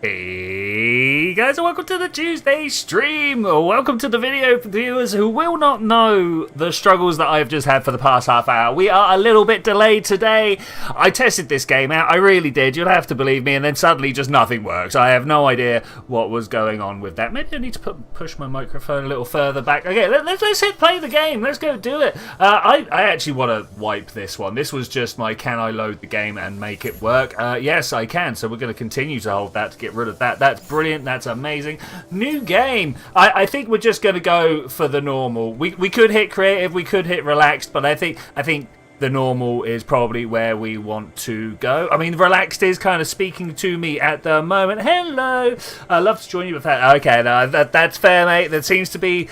Hey guys, and welcome to the Tuesday stream. Welcome to the video for viewers who will not know the struggles that I've just had for the past half hour. We are a little bit delayed today. I tested this game out, I really did, you'll have to believe me, and then suddenly just nothing works. I have no idea what was going on with that. Maybe I need to push my microphone a little further back. Okay, let's hit play the game. Let's go do it. I actually want to wipe this one. This was just my can I load the game and make it work. Yes, I can, so we're going to continue to hold that to get rid of that. That's brilliant. That's amazing. New game. I think we're just going to go for the normal. We could hit creative. We could hit relaxed. But I think the normal is probably where we want to go. I mean, relaxed is kind of speaking to me at the moment. Hello. I'd love to join you with that. Okay, no, that's fair, mate. There seems to be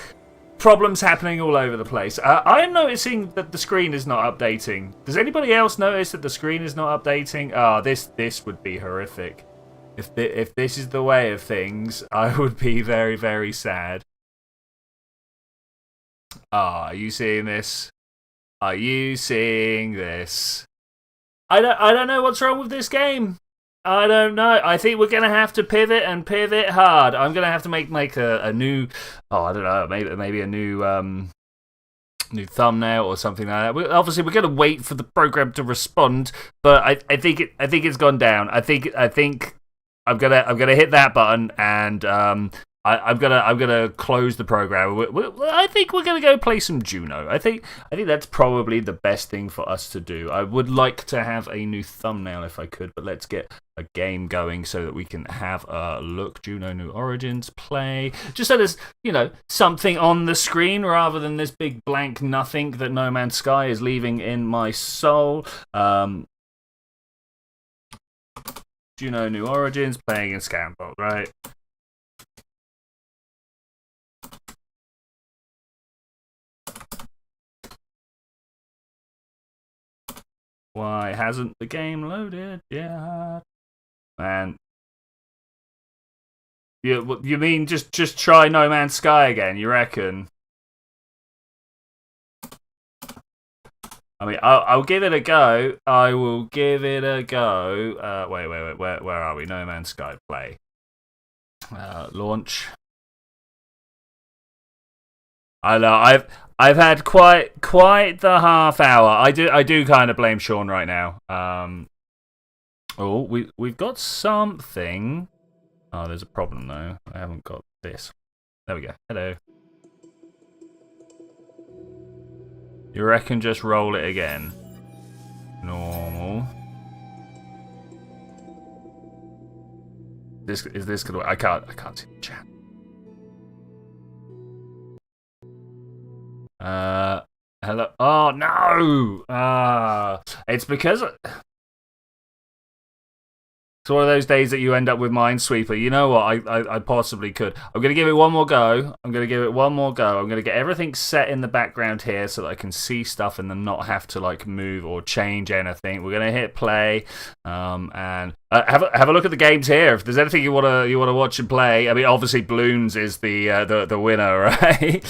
problems happening all over the place. I am noticing that the screen is not updating. Does anybody else notice that the screen is not updating? This would be horrific. If this is the way of things, I would be very, very sad. Are you seeing this? Are you seeing this? I don't know what's wrong with this game. I don't know. I think we're gonna have to pivot and pivot hard. I'm gonna have to make a new. Oh, I don't know. Maybe a new new thumbnail or something like that. Obviously, we're gonna wait for the program to respond. But I think it's gone down. I think I'm gonna hit that button and I'm gonna close the program. I think we're gonna go play some Juno. I think that's probably the best thing for us to do. I would like to have a new thumbnail if I could, but let's get a game going so that we can have a look. Juno New Origins play. Just so there's something on the screen rather than this big blank nothing that No Man's Sky is leaving in my soul. Juno New Origins playing in Sndbox, right? Why hasn't the game loaded yet? Man. You mean just try No Man's Sky again, you reckon? I mean, I'll give it a go. I will give it a go. Wait. Where are we? No Man's Sky play. Launch. I know. I've had quite the half hour. I do kind of blame Sean right now. We've got something. Oh, there's a problem though. I haven't got this. There we go. Hello. You reckon just roll it again? Normal. Is this gonna work? I can't see the chat. Hello. Oh no! It's because it's one of those days that you end up with Minesweeper. You know what? I possibly could. I'm going to give it one more go. I'm going to get everything set in the background here so that I can see stuff and then not have to like move or change anything. We're going to hit play and have a look at the games here. If there's anything you want to watch and play, I mean, obviously Bloons is the winner, right?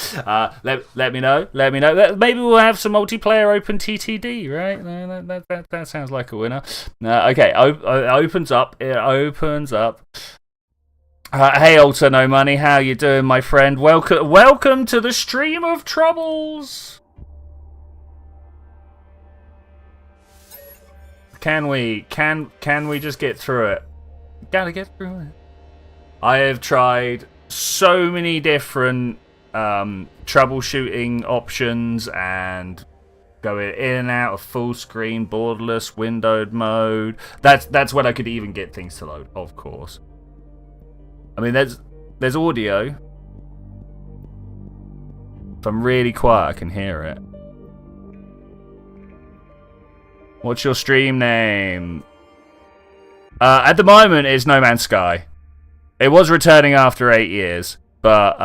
Let me know. Maybe we'll have some multiplayer open TTD, right? That sounds like a winner. Okay, it opens up. It opens up. Hey, Alter No Money, how you doing, my friend? Welcome to the stream of troubles. Can we just get through it? Gotta get through it. I have tried so many different troubleshooting options and going in and out of full screen, borderless, windowed mode. That's when I could even get things to load, of course. I mean, there's audio. If I'm really quiet, I can hear it. What's your stream name? At the moment, it's No Man's Sky. It was returning after 8 years, but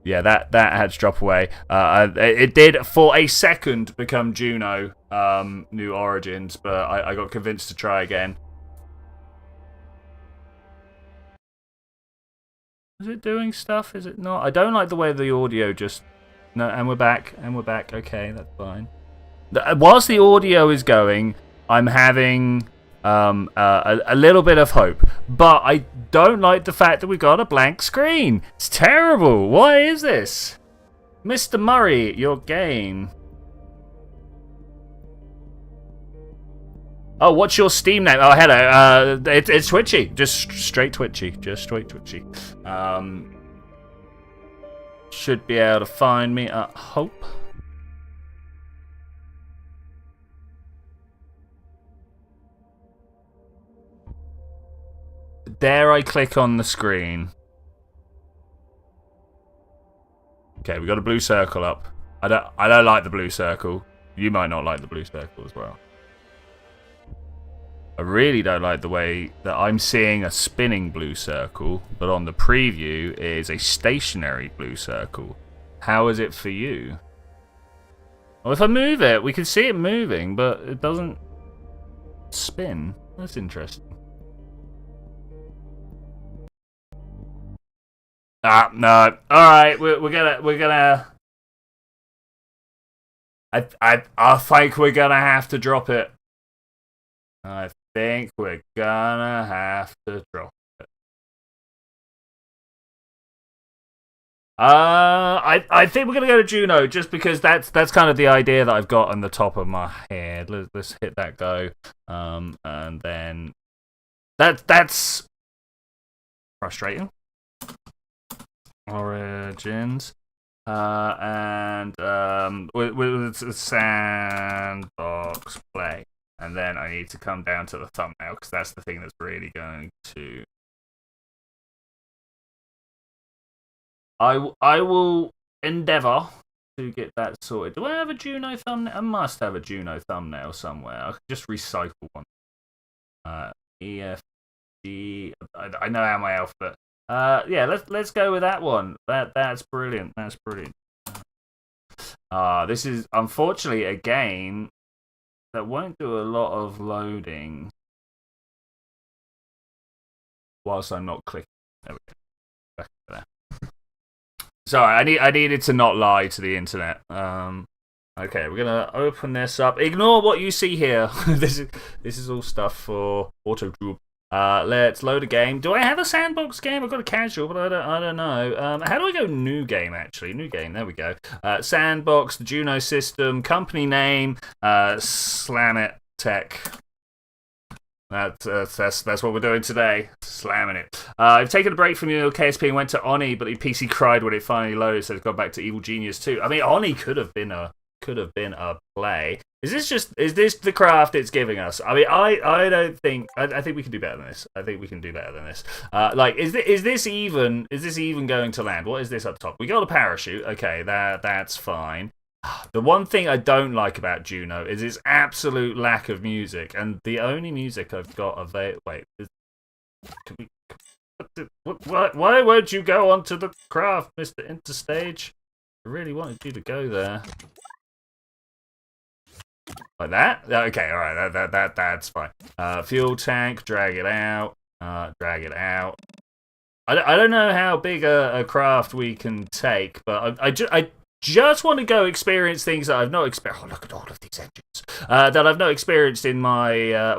yeah, that had to drop away. It did for a second become Juno New Origins, but I got convinced to try again. Is it doing stuff? Is it not? I don't like the way the audio just... No, and we're back. Okay, that's fine. Whilst the audio is going, I'm having a little bit of hope. But I don't like the fact that we got a blank screen. It's terrible. Why is this? Mr. Murray, your game. Oh, what's your Steam name? Oh, hello. It's Twitchy. Just straight Twitchy. Just straight Twitchy. Should be able to find me. Hope. Dare I click on the screen? Okay, we got a blue circle up. I don't like the blue circle. You might not like the blue circle as well. I really don't like the way that I'm seeing a spinning blue circle, but on the preview is a stationary blue circle. How is it for you? Well, if I move it, we can see it moving, but it doesn't spin. That's interesting. No. All right, we're gonna. I think we're gonna have to drop it. I think we're gonna have to drop it. I think we're gonna go to Juno just because that's kind of the idea that I've got on the top of my head. Let's hit that go. And then that's frustrating. Origins. And with Sndbox play. And then I need to come down to the thumbnail because that's the thing that's really going to. I will endeavour to get that sorted. Do I have a Juno thumbnail? I must have a Juno thumbnail somewhere. I could just recycle one. EFG. I know how my alphabet. Yeah, let's go with that one. That's brilliant. That's brilliant. This is unfortunately a game that won't do a lot of loading whilst I'm not clicking. There we go. Back to there. Sorry, I needed to not lie to the internet. Okay, we're gonna open this up. Ignore what you see here. This is all stuff for AutoTube. Let's load a game. Do I have a Sndbox game? I've got a casual, but I don't know. How do I go new game, actually? New game, there we go. Sndbox, the Juno system, company name, Slam It Tech. That's what we're doing today. Slamming it. I've taken a break from KSP and went to Oni, but the PC cried when it finally loaded, so it's gone back to Evil Genius 2. I mean, Oni could have been a play. Is this the craft it's giving us? I mean, I don't think. I think we can do better than this. I think we can do better than this. Like, is this even going to land? What is this up top? We got a parachute. Okay, that's fine. The one thing I don't like about Juno is its absolute lack of music, and the only music I've got available. Wait, why won't you go onto the craft, Mr. Interstage? I really wanted you to go there. Like that? Okay, alright, that's fine. Fuel tank, drag it out. Drag it out. I don't know how big a craft we can take, but I just want to go experience things that I've not experienced. Oh, look at all of these engines. That I've not experienced in my,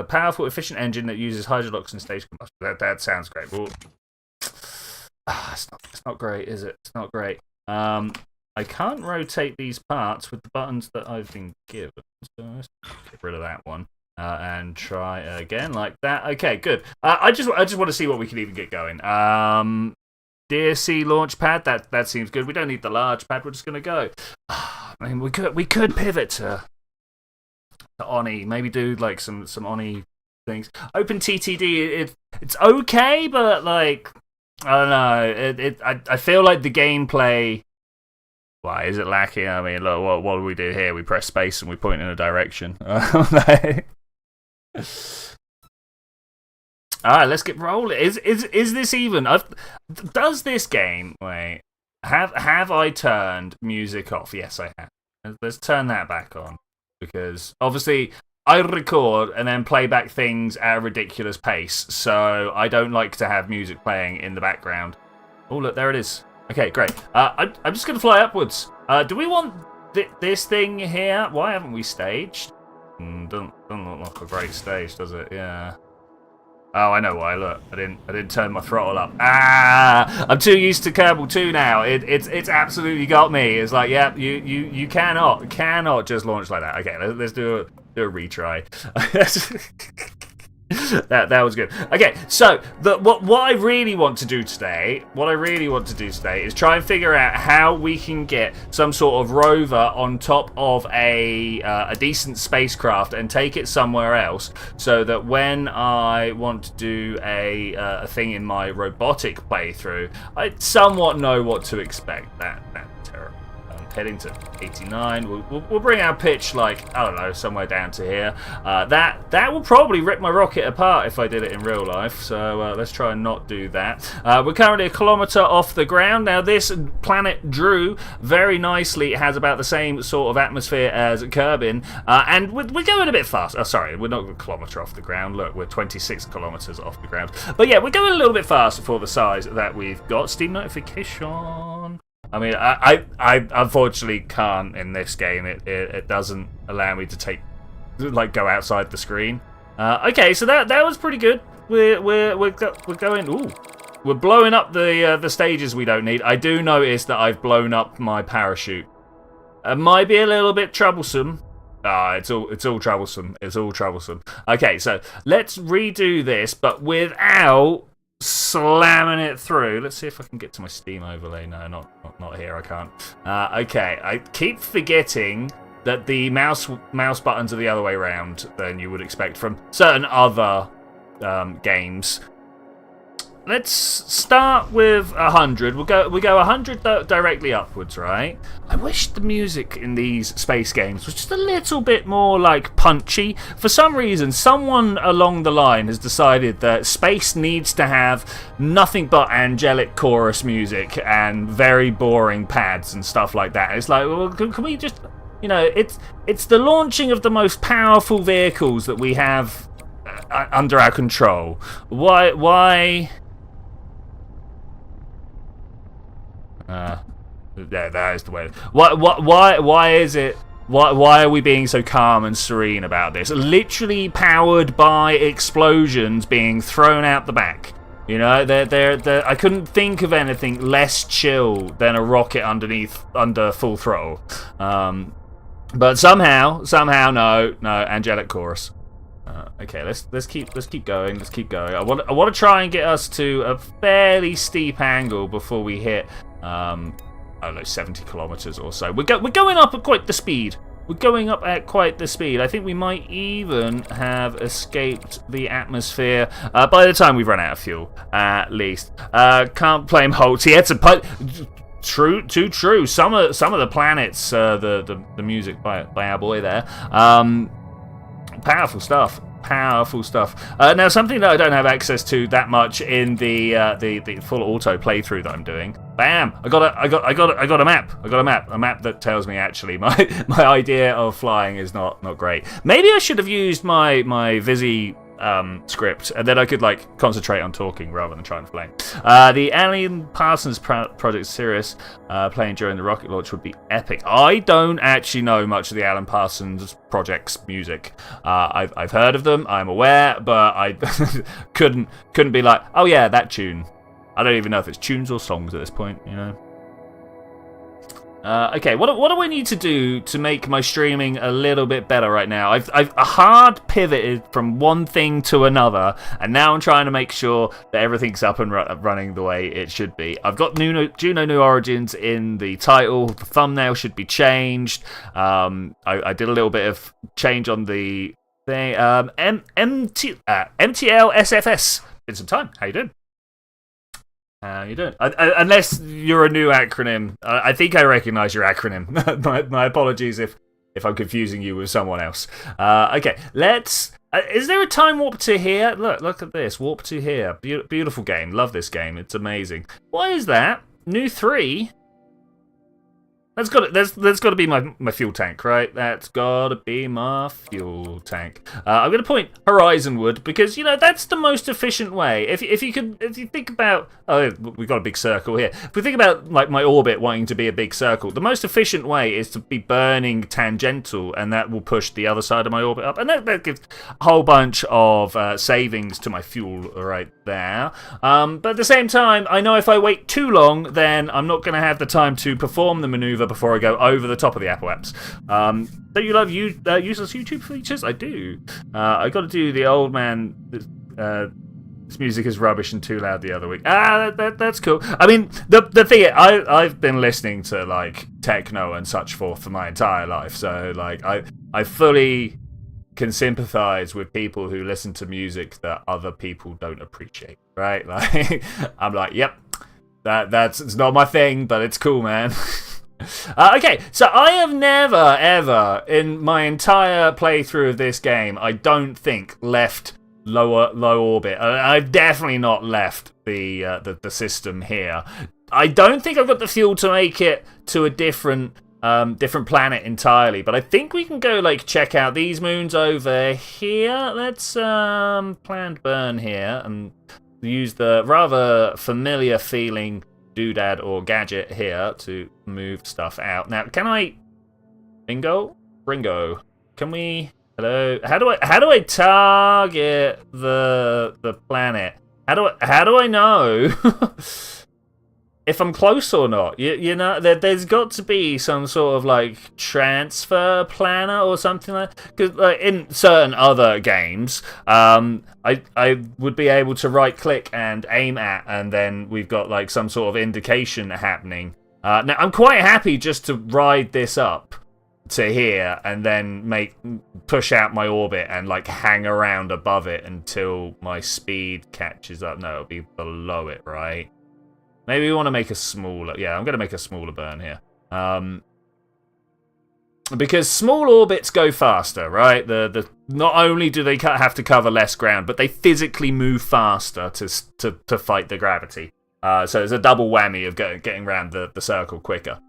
powerful, efficient engine that uses hydrolox and stage combustion. That sounds great. Well, it's not great, is it? It's not great. I can't rotate these parts with the buttons that I've been given, so let's get rid of that one and try again like that. Okay, good. I just want to see what we can even get going. DSC launchpad, that seems good. We don't need the large pad. We're just gonna go. I mean, we could pivot to Oni. Maybe do like some Oni things. Open TTD. It's okay, but like I don't know. I feel like the gameplay. Why is it lacking? I mean, look, what do we do here? We press space and we point in a direction. Alright, let's get rolling. Is this even? Does this game? Wait, have I turned music off? Yes, I have. Let's turn that back on because obviously I record and then play back things at a ridiculous pace, so I don't like to have music playing in the background. Oh, look, there it is. Okay, great. I'm just going to fly upwards. Do we want this thing here? Why haven't we staged? Doesn't look like a great stage, does it? Yeah. Oh, I know why. Look, I didn't turn my throttle up. Ah, I'm too used to Kerbal 2 now. It's absolutely got me. It's like, yeah, you cannot just launch like that. Okay, let's do a retry. that was good. Okay, so what I really want to do today, is try and figure out how we can get some sort of rover on top of a decent spacecraft and take it somewhere else, so that when I want to do a thing in my robotic playthrough, I somewhat know what to expect. That's terrible. Heading to 89. We'll bring our pitch, like, I don't know, somewhere down to here. That will probably rip my rocket apart if I did it in real life, so let's try and not do that. We're currently 1 kilometer off the ground. Now, this planet Drew very nicely has about the same sort of atmosphere as Kerbin, and we're going a bit fast. Oh, sorry, we're not 1 kilometer off the ground. Look, we're 26 kilometers off the ground. But yeah, we're going a little bit faster for the size that we've got. Steam notification. I mean, I unfortunately can't in this game. It doesn't allow me to go outside the screen. Okay, so that was pretty good. We're going. Ooh, we're blowing up the stages we don't need. I do notice that I've blown up my parachute. It might be a little bit troublesome. It's all troublesome. It's all troublesome. Okay, so let's redo this, but without slamming it through. Let's see if I can get to my Steam overlay. No, not here. I can't. Okay, I keep forgetting that the mouse buttons are the other way around than you would expect from certain other games. Let's start with 100. We go 100 directly upwards, right? I wish the music in these space games was just a little bit more like punchy. For some reason, someone along the line has decided that space needs to have nothing but angelic chorus music and very boring pads and stuff like that. It's like, well, can we just, you know, it's the launching of the most powerful vehicles that we have under our control. Why? Yeah, that is the way. Why is it? Why are we being so calm and serene about this? Literally powered by explosions being thrown out the back. You know, I couldn't think of anything less chill than a rocket under full throttle. But somehow, no, angelic chorus. Okay, let's keep going. I want to try and get us to a fairly steep angle before we hit I don't know, 70 kilometers or so. We're going up at quite the speed. I think we might even have escaped the atmosphere by the time we've run out of fuel, at least. Can't blame Holt. He had some too true. Some of the planets, the music by our boy there. Powerful stuff. Now, something that I don't have access to that much in the full auto playthrough that I'm doing. Bam! I got a map. A map that tells me actually my idea of flying is not great. Maybe I should have used my Visi script, and then I could like concentrate on talking rather than trying to play. The Alan Parsons Project series playing during the rocket launch would be epic. I don't actually know much of the Alan Parsons Project's music. I've heard of them, I'm aware, but I couldn't be like, oh yeah, that tune. I don't even know if it's tunes or songs at this point, you know. Okay, what do I need to do to make my streaming a little bit better right now? I've hard pivoted from one thing to another, and now I'm trying to make sure that everything's up and running the way it should be. I've got Juno New Origins in the title. The thumbnail should be changed. I did a little bit of change on the thing. MTL SFS. Been some time. How you doing? How you doing? Unless you're a new acronym. I think I recognise your acronym. my apologies if I'm confusing you with someone else. Okay, let's... is there a time warp to here? Look at this. Warp to here. Beautiful game. Love this game. It's amazing. What is that? New 3? That's got to be my fuel tank, right? That's got to be my fuel tank. I'm going to point horizonward because that's the most efficient way. If you think about, oh, we've got a big circle here. If we think about like my orbit wanting to be a big circle, the most efficient way is to be burning tangential, and that will push the other side of my orbit up, and that gives a whole bunch of savings to my fuel right there. But at the same time, I know if I wait too long, then I'm not going to have the time to perform the maneuver before I go over the top of the Apple apps. Don't you love useless YouTube features? I do. I got to do the old man. This music is rubbish and too loud the other week. That's cool. I mean, the thing I've been listening to like techno and such for my entire life, so like I fully can sympathize with people who listen to music that other people don't appreciate. Right? Like I'm like, yep, that's it's not my thing, but it's cool, man. Okay, so I have never, ever, in my entire playthrough of this game, I don't think, left low orbit. I've definitely not left the system here. I don't think I've got the fuel to make it to a different planet entirely, but I think we can go, like, check out these moons over here. Let's planned burn here and use the rather familiar feeling doodad or gadget here to move stuff out. Now, can I... Ringo? Can we... Hello? How do I target the planet? How do I know if I'm close or not? You know, there's got to be some sort of like transfer planner or something like that. Because like, in certain other games, I would be able to right click and aim at, and then we've got like some sort of indication happening. Now I'm quite happy just to ride this up to here and then push out my orbit and like hang around above it until my speed catches up. No, it'll be below it, right? Maybe we want to make a smaller... Yeah, I'm going to make a smaller burn here. Because small orbits go faster, right? Not only do they have to cover less ground, but they physically move faster to fight the gravity. So it's a double whammy of getting around the circle quicker.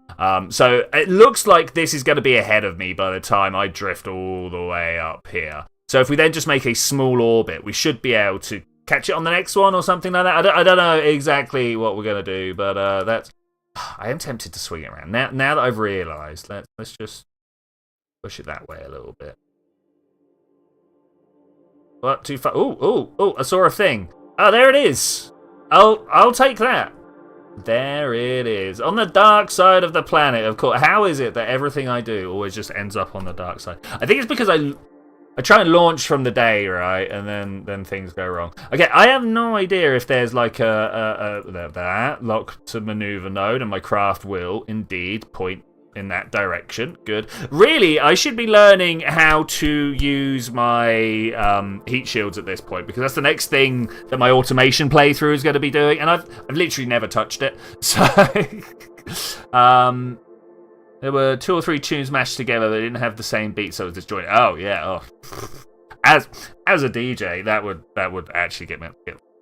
So it looks like this is going to be ahead of me by the time I drift all the way up here. So if we then just make a small orbit, we should be able to catch it on the next one or something like that. I don't know exactly what we're going to do, but that's... I am tempted to swing it around. Now that I've realised, let's just push it that way a little bit. What? Too far? Oh, I saw a thing. Oh, there it is. I'll take that. There it is. On the dark side of the planet, of course. How is it that everything I do always just ends up on the dark side? I think it's because I try and launch from the day, right, and then things go wrong. Okay, I have no idea if there's like that lock to maneuver node, and my craft will indeed point in that direction. Good. Really, I should be learning how to use my heat shields at this point, because that's the next thing that my automation playthrough is going to be doing, and I've literally never touched it. So, there were 2 or 3 tunes mashed together that didn't have the same beat, so it was disjointed. Oh yeah. As a DJ, that would actually get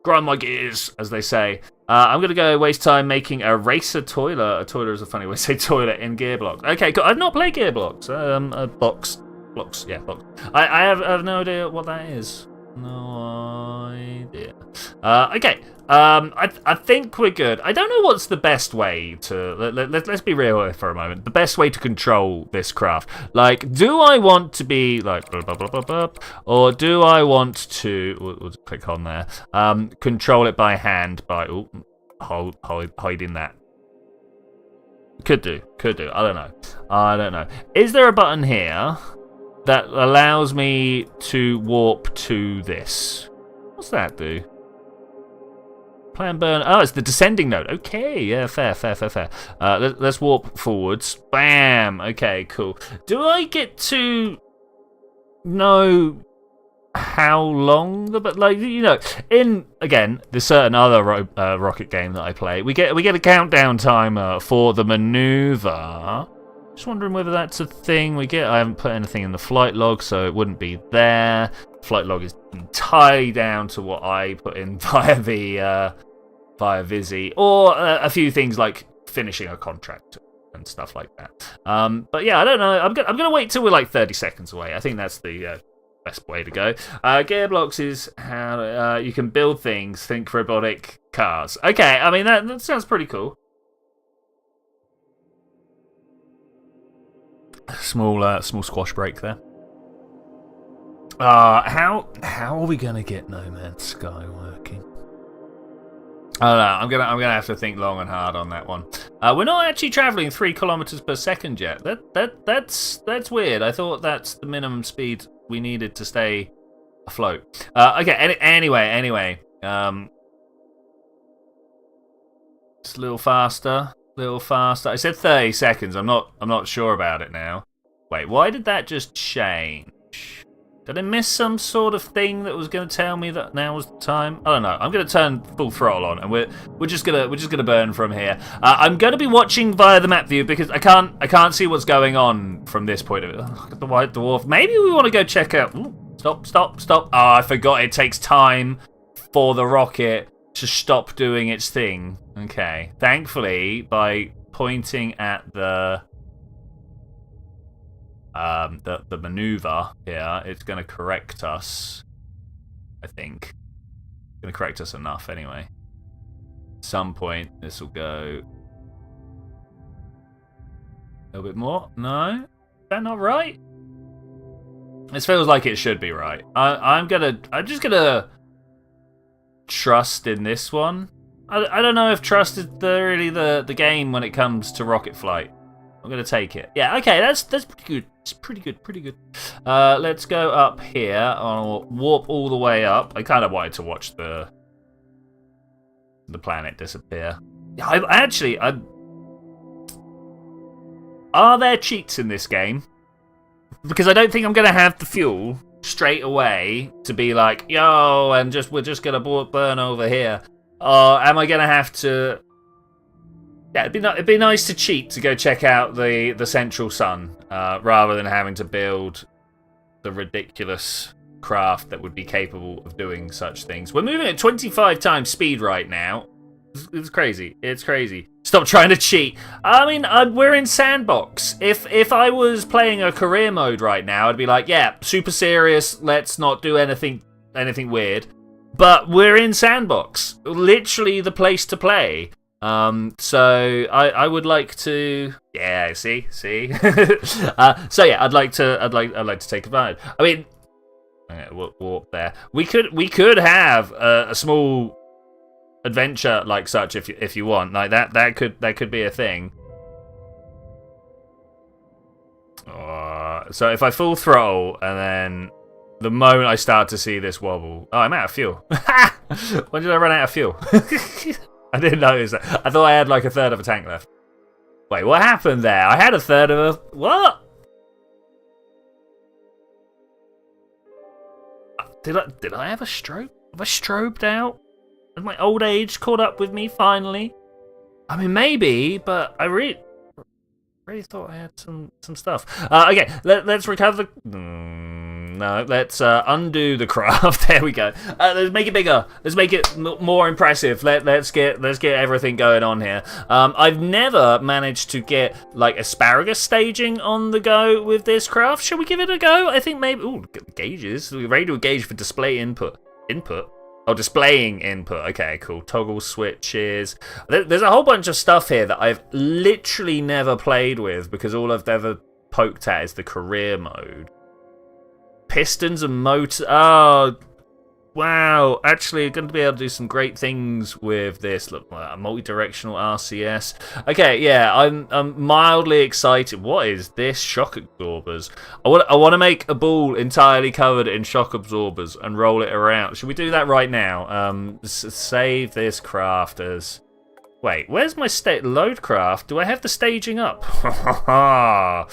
grind my gears, as they say. I'm gonna go waste time making a racer toiler. A toiler is a funny way to say toilet in Gearblocks. Okay, cool. I've not played Gearblocks. Blocks. Yeah, blocks. I have no idea what that is. No idea. Okay. I think we're good. I don't know what's the best way to... Let's be real here for a moment. The best way to control this craft. Like, do I want to be like... Blah, blah, blah, blah, blah, or do I want to... We'll just click on there. Control it by hand by... Ooh, hiding that. Could do. I don't know. Is there a button here that allows me to warp to this? What's that do? Plan burn. Oh, it's the descending node. Okay, yeah, fair. Let's warp forwards. Bam. Okay, cool. Do I get to know how long but like, you know, in again this certain other rocket game that I play, we get a countdown timer for the maneuver. Just wondering whether that's a thing we get. I haven't put anything in the flight log, so it wouldn't be there. Flight log is entirely down to what I put in via Vizzy, or a few things like finishing a contract. and stuff like that. But yeah, I don't know. I'm gonna wait till we're like 30 seconds away. I think that's the best way to go. Gearblocks is how you can build things. Think robotic cars. Okay, I mean that sounds pretty cool. Small squash break there. How are we gonna get No Man's Sky working? I don't know. I'm gonna have to think long and hard on that one. We're not actually traveling 3 kilometers per second yet. That's weird. I thought that's the minimum speed we needed to stay afloat. Okay. Anyway. Just a little faster. I said 30 seconds. I'm not sure about it now. Wait, why did that just change? Did I miss some sort of thing that was going to tell me that now was the time? I don't know. I'm going to turn full throttle on, and we're just gonna burn from here. I'm going to be watching via the map view because I can't see what's going on from this point of view. Look at the white dwarf. Maybe we want to go check out. Ooh, stop. Oh, I forgot it takes time for the rocket to stop doing its thing. Okay. Thankfully, by pointing at the maneuver here, it's going to correct us. I think it's going to correct us enough anyway. At some point this will go a little bit more. No, is that not right? This feels like it should be right. I'm just gonna trust in this one. I don't know if trust is really the game when it comes to rocket flight. I'm gonna take it. Yeah, okay, that's pretty good. It's pretty good. Let's go up here. I'll warp all the way up. I kind of wanted to watch the planet disappear. Are there cheats in this game? Because I don't think I'm gonna have the fuel straight away to be like, yo, and we're just gonna burn over here. Or am I gonna have to? Yeah, it'd be nice to cheat to go check out the central sun, rather than having to build the ridiculous craft that would be capable of doing such things. We're moving at 25 times speed right now. It's crazy. It's crazy. Stop trying to cheat. I mean, we're in Sndbox. If I was playing a career mode right now, I'd be like, yeah, super serious. Let's not do anything weird. But we're in Sndbox, literally the place to play. So I would like to, yeah, see. So yeah, I'd like to take advantage. I mean, warp there. We could have a small adventure like such if you want, like that could be a thing. So if I full throttle and then the moment I start to see this wobble, oh, I'm out of fuel. When did I run out of fuel? I didn't notice that. I thought I had like a third of a tank left. Wait, what happened there? I had a third of a... What? Did I have a strobe? Have I strobed out? Has my old age caught up with me finally? I mean, maybe, but I really thought I had some stuff. Okay, let's recover the... No, let's undo the craft. There we go. Let's make it bigger. Let's make it more impressive. Let's get everything going on here. I've never managed to get like asparagus staging on the go with this craft. Shall we give it a go? I think maybe. Ooh, gauges. Radio gauge for display input. Oh, displaying input. Okay, cool. Toggle switches. There's a whole bunch of stuff here that I've literally never played with because all I've ever poked at is the career mode. Pistons and motor. Oh, wow. Actually, going to be able to do some great things with this. Look, a multi-directional RCS. Okay, yeah, I'm mildly excited. What is this? Shock absorbers. I want to make a ball entirely covered in shock absorbers and roll it around. Should we do that right now? Save this craft as... Wait, where's my load craft? Do I have the staging up? Oh,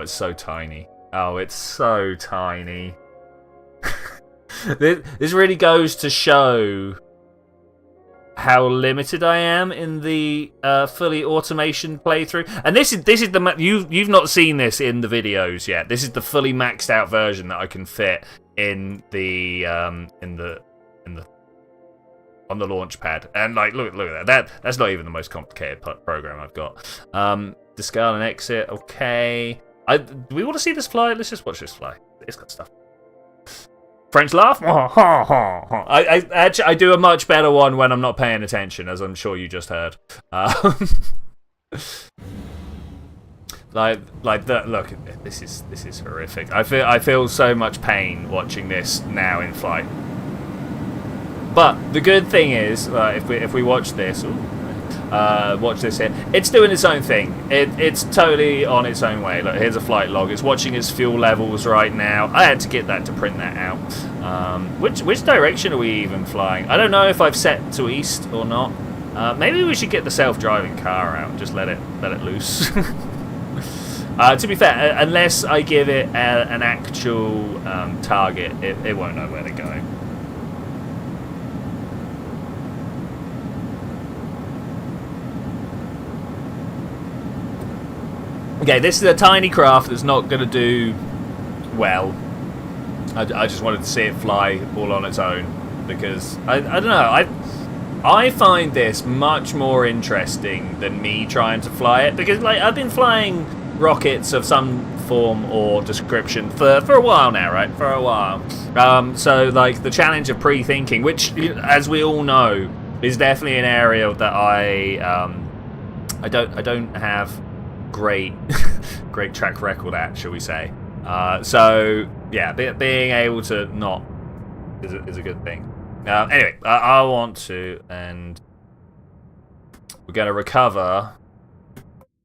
it's so tiny. Oh, it's so tiny. This really goes to show how limited I am in the fully automation playthrough. And this is the you've not seen this in the videos yet. This is the fully maxed out version that I can fit in the on the launch pad. And like, look at that. That's not even the most complicated program I've got. Discard and exit. Okay. Do we want to see this fly? Let's just watch this fly. It's got stuff. French laugh. I do a much better one when I'm not paying attention, as I'm sure you just heard. Like that. Look, this is horrific. I feel so much pain watching this now in flight. But the good thing is, if we watch this, here, it's doing its own thing. It's totally on its own way. Look, here's a flight log. It's watching its fuel levels right now. I had to get that to print that out. Which direction are we even flying? I don't know if I've set to east or not. Maybe we should get the self-driving car out and just let it loose. To be fair, unless I give it an actual target, it won't know where to go. Okay, this is a tiny craft that's not going to do well. I just wanted to see it fly all on its own because I don't know. I find this much more interesting than me trying to fly it because like I've been flying rockets of some form or description for a while now, right? For a while. So like the challenge of pre-thinking, which as we all know is definitely an area that I don't have great track record at, shall we say. So yeah, being able to not is a good thing. Anyway, I want to, and we're going to recover,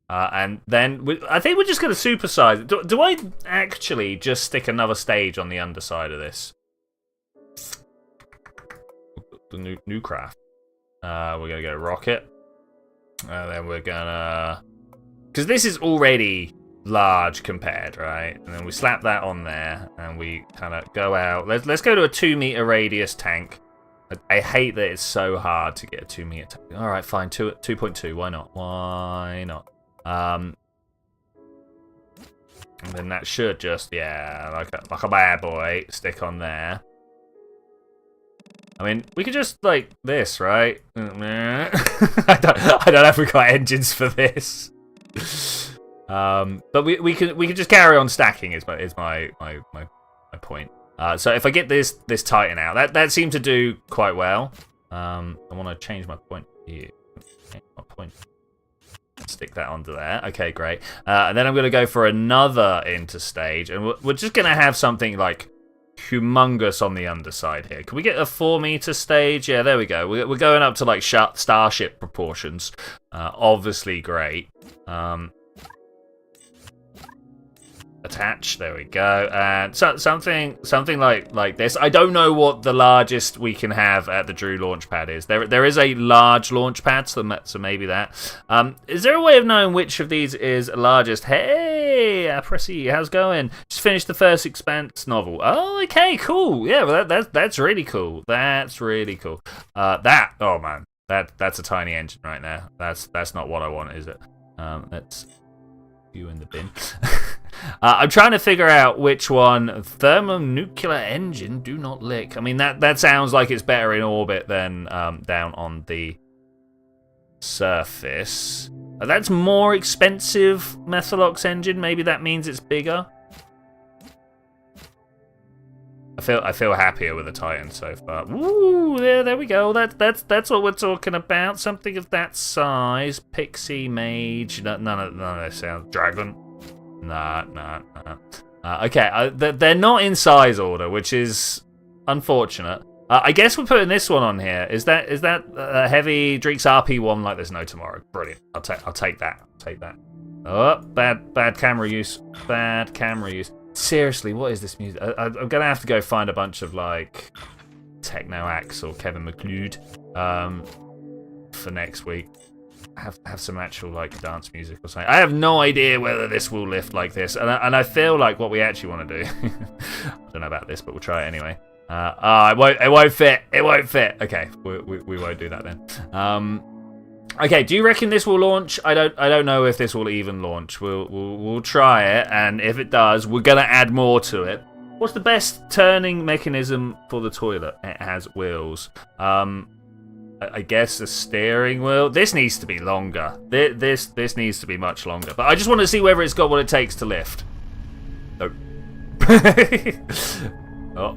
and then I think we're just going to supersize it. Do I actually just stick another stage on the underside of this? The new craft. We're going to go rocket, and then we're going to... Because this is already large compared, right? And then we slap that on there, and we kind of go out. Let's go to a 2-meter radius tank. I hate that it's so hard to get a 2-meter tank. All right, fine, 2.2. Why not? Why not? And then that should just, yeah, like a bad boy, stick on there. I mean, we could just like this, right? I don't know if we got engines for this. But we could just carry on stacking. Is my point. So if I get this Titan out, that seemed to do quite well. I want to change my point here. My point. Stick that onto there. Okay, great. And then I'm going to go for another interstage, and we're just going to have something like humongous on the underside here. Can we get a 4-meter stage? Yeah, there we go. We're going up to like Starship proportions. Obviously great. Attach. There we go. And something like this. I don't know what the largest we can have at the Drew launch pad is. There is a large launch pad, so maybe that. Is there a way of knowing which of these is largest? Hey, Apressy, how's it going? Just finished the first Expanse novel. Oh, okay, cool. Yeah, well, that's really cool. That's really cool. Oh man, that's a tiny engine right there. That's not what I want, is it? Let's you in the bin. I'm trying to figure out which one. Thermonuclear engine, do not lick. I mean, that sounds like it's better in orbit than down on the surface. That's more expensive Methalox engine. Maybe that means it's bigger. I feel happier with the Titan so far. Ooh, there we go. That's what we're talking about. Something of that size. Pixie, Mage. None of that sounds. Dragon. Nah. Okay, they're not in size order, which is unfortunate. I guess we're putting this one on here. Is that a heavy Dreeks RP one like there's no tomorrow? Brilliant. I'll take that. Oh, bad camera use. Bad camera use. Seriously, what is this music? I'm gonna have to go find a bunch of like Techno Axe or Kevin McLeod for next week. Have some actual like dance music or something. I have no idea whether this will lift like this, and I feel like what we actually want to do. I don't know about this, but we'll try it anyway. It won't fit. It won't fit. Okay, we won't do that then. Okay, do you reckon this will launch? I don't know if this will even launch. We'll try it, and if it does, we're gonna add more to it. What's the best turning mechanism for the toilet? It has wheels. I guess the steering wheel. This needs to be longer. This needs to be much longer. But I just want to see whether it's got what it takes to lift. Nope.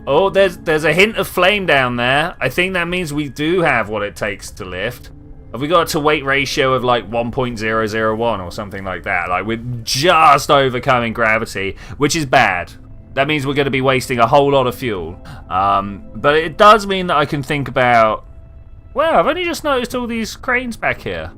Oh, there's a hint of flame down there. I think that means we do have what it takes to lift. Have we got a to-weight ratio of like 1.001 or something like that? Like, we're just overcoming gravity, which is bad. That means we're going to be wasting a whole lot of fuel. But it does mean that I can think about... Wow, I've only just noticed all these cranes back here.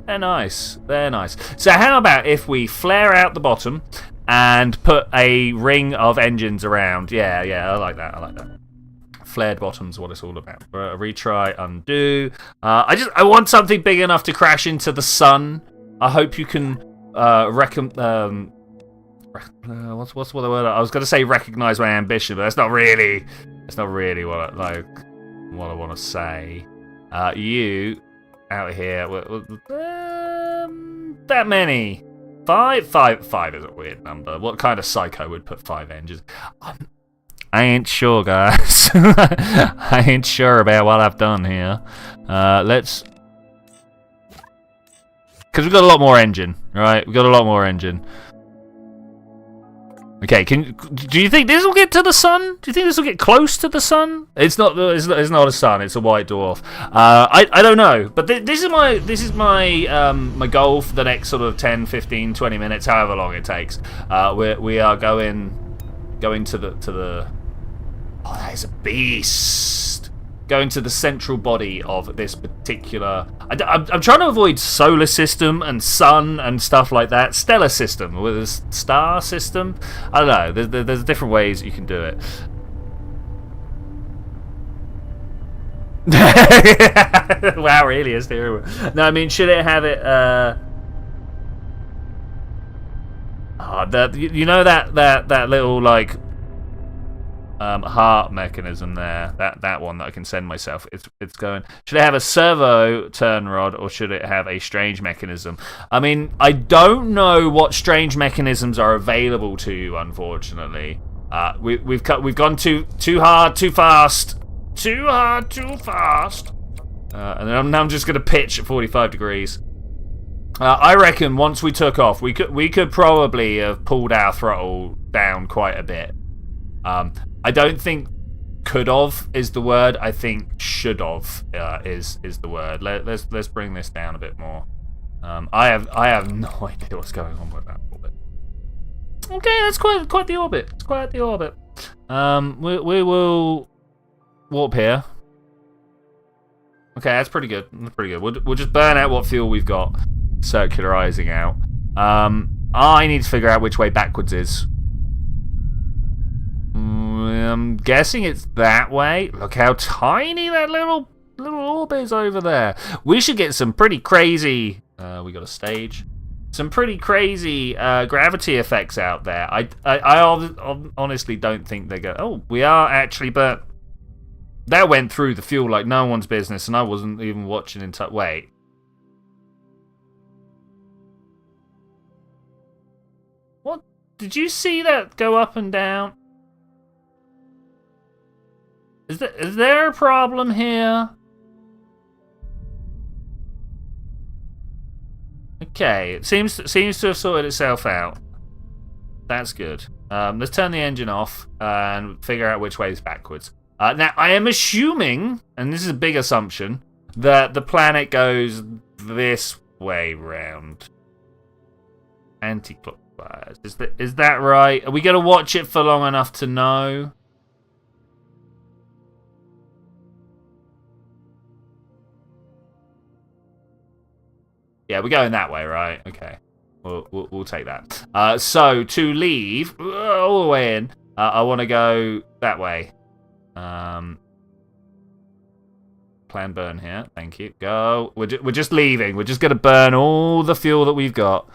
They're nice. They're nice. So how about if we flare out the bottom and put a ring of engines around? Yeah, I like that. I like that. Flared bottom's what it's all about. Retry, undo. I want something big enough to crash into the sun. I hope you can what's the word? I was going to say recognize my ambition, but that's not really what I want to say. You out here, that many? Five is a weird number. What kind of psycho would put 5 engines? I ain't sure, guys. I ain't sure about what I've done here. Let's... Because we've got a lot more engine, right? We've got a lot more engine. Okay, do you think this will get to the sun? Do you think this will get close to the sun? It's not a sun. It's a white dwarf. I don't know, but this is my my goal for the next sort of 10, 15, 20 minutes, however long it takes. We are going to the. Oh, that is a beast. Going to the central body of this particular... I'm trying to avoid solar system and sun and stuff like that. Stellar system with a star system. I don't know. There's different ways you can do it. Wow, really is terrible. No, I mean, should it have it... you know that little like... heart mechanism there, that one that I can send myself, it's going, should it have a servo turn rod or should it have a strange mechanism? I mean, I don't know what strange mechanisms are available to you, unfortunately. We've gone too hard, too fast, and then I'm just gonna pitch at 45 degrees. I reckon once we took off, we could probably have pulled our throttle down quite a bit. I don't think could've is the word. I think should've is the word. Let's bring this down a bit more. I have no idea what's going on with that orbit. Okay, that's quite the orbit. It's quite the orbit. We will warp here. Okay, that's pretty good. That's pretty good. We'll just burn out what fuel we've got, circularizing out. I need to figure out which way backwards is. I'm guessing it's that way. Look how tiny that little orb is over there. We should get some pretty crazy... we got a stage. Some pretty crazy gravity effects out there. I honestly don't think they're going... Oh, we are actually... But that went through the fuel like no one's business, and I wasn't even watching in touch. Wait. What? Did you see that go up and down? Is there a problem here? Okay, it seems to have sorted itself out. That's good. Let's turn the engine off and figure out which way is backwards. Now, I am assuming, and this is a big assumption, that the planet goes this way round. Anti-clockwise. Is that right? Are we going to watch it for long enough to know? Yeah, we're going that way, right? Okay. We'll take that. So, to leave, all the way in, I want to go that way. Plan burn here. Thank you. Go. We're just leaving. We're just going to burn all the fuel that we've got.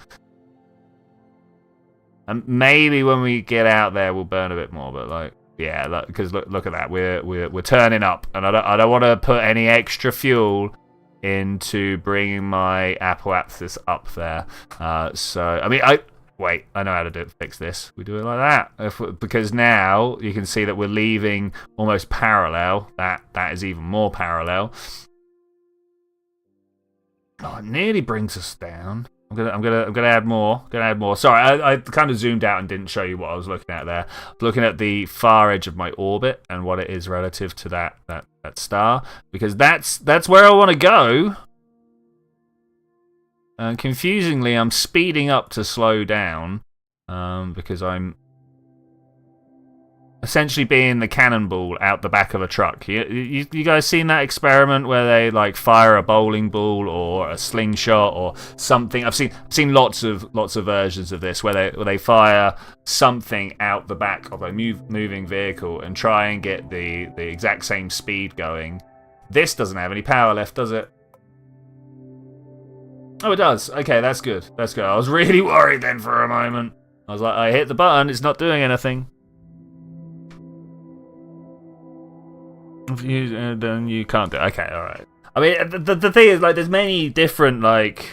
And maybe when we get out there, we'll burn a bit more. But, like, yeah, because look at that. We're turning up. And I don't want to put any extra fuel into bringing my apparatus up there. So, I mean, wait, I know how to fix this. We do it like that. Because now you can see that we're leaving almost parallel. That is even more parallel. Oh, it nearly brings us down. I'm gonna add more. Sorry, I kind of zoomed out and didn't show you what I was looking at there. Looking at the far edge of my orbit and what it is relative to that star, because that's where I want to go. And confusingly, I'm speeding up to slow down because I'm essentially being the cannonball out the back of a truck. You guys seen that experiment where they like fire a bowling ball or a slingshot or something? I've seen lots of versions of this where they fire something out the back of a moving vehicle and try and get the exact same speed going. This doesn't have any power left, does it? Oh, it does. Okay, that's good. That's good. I was really worried then for a moment. I was like, I hit the button, it's not doing anything. Then you can't do it. Okay, alright. I mean, the thing is, like, there's many different, like,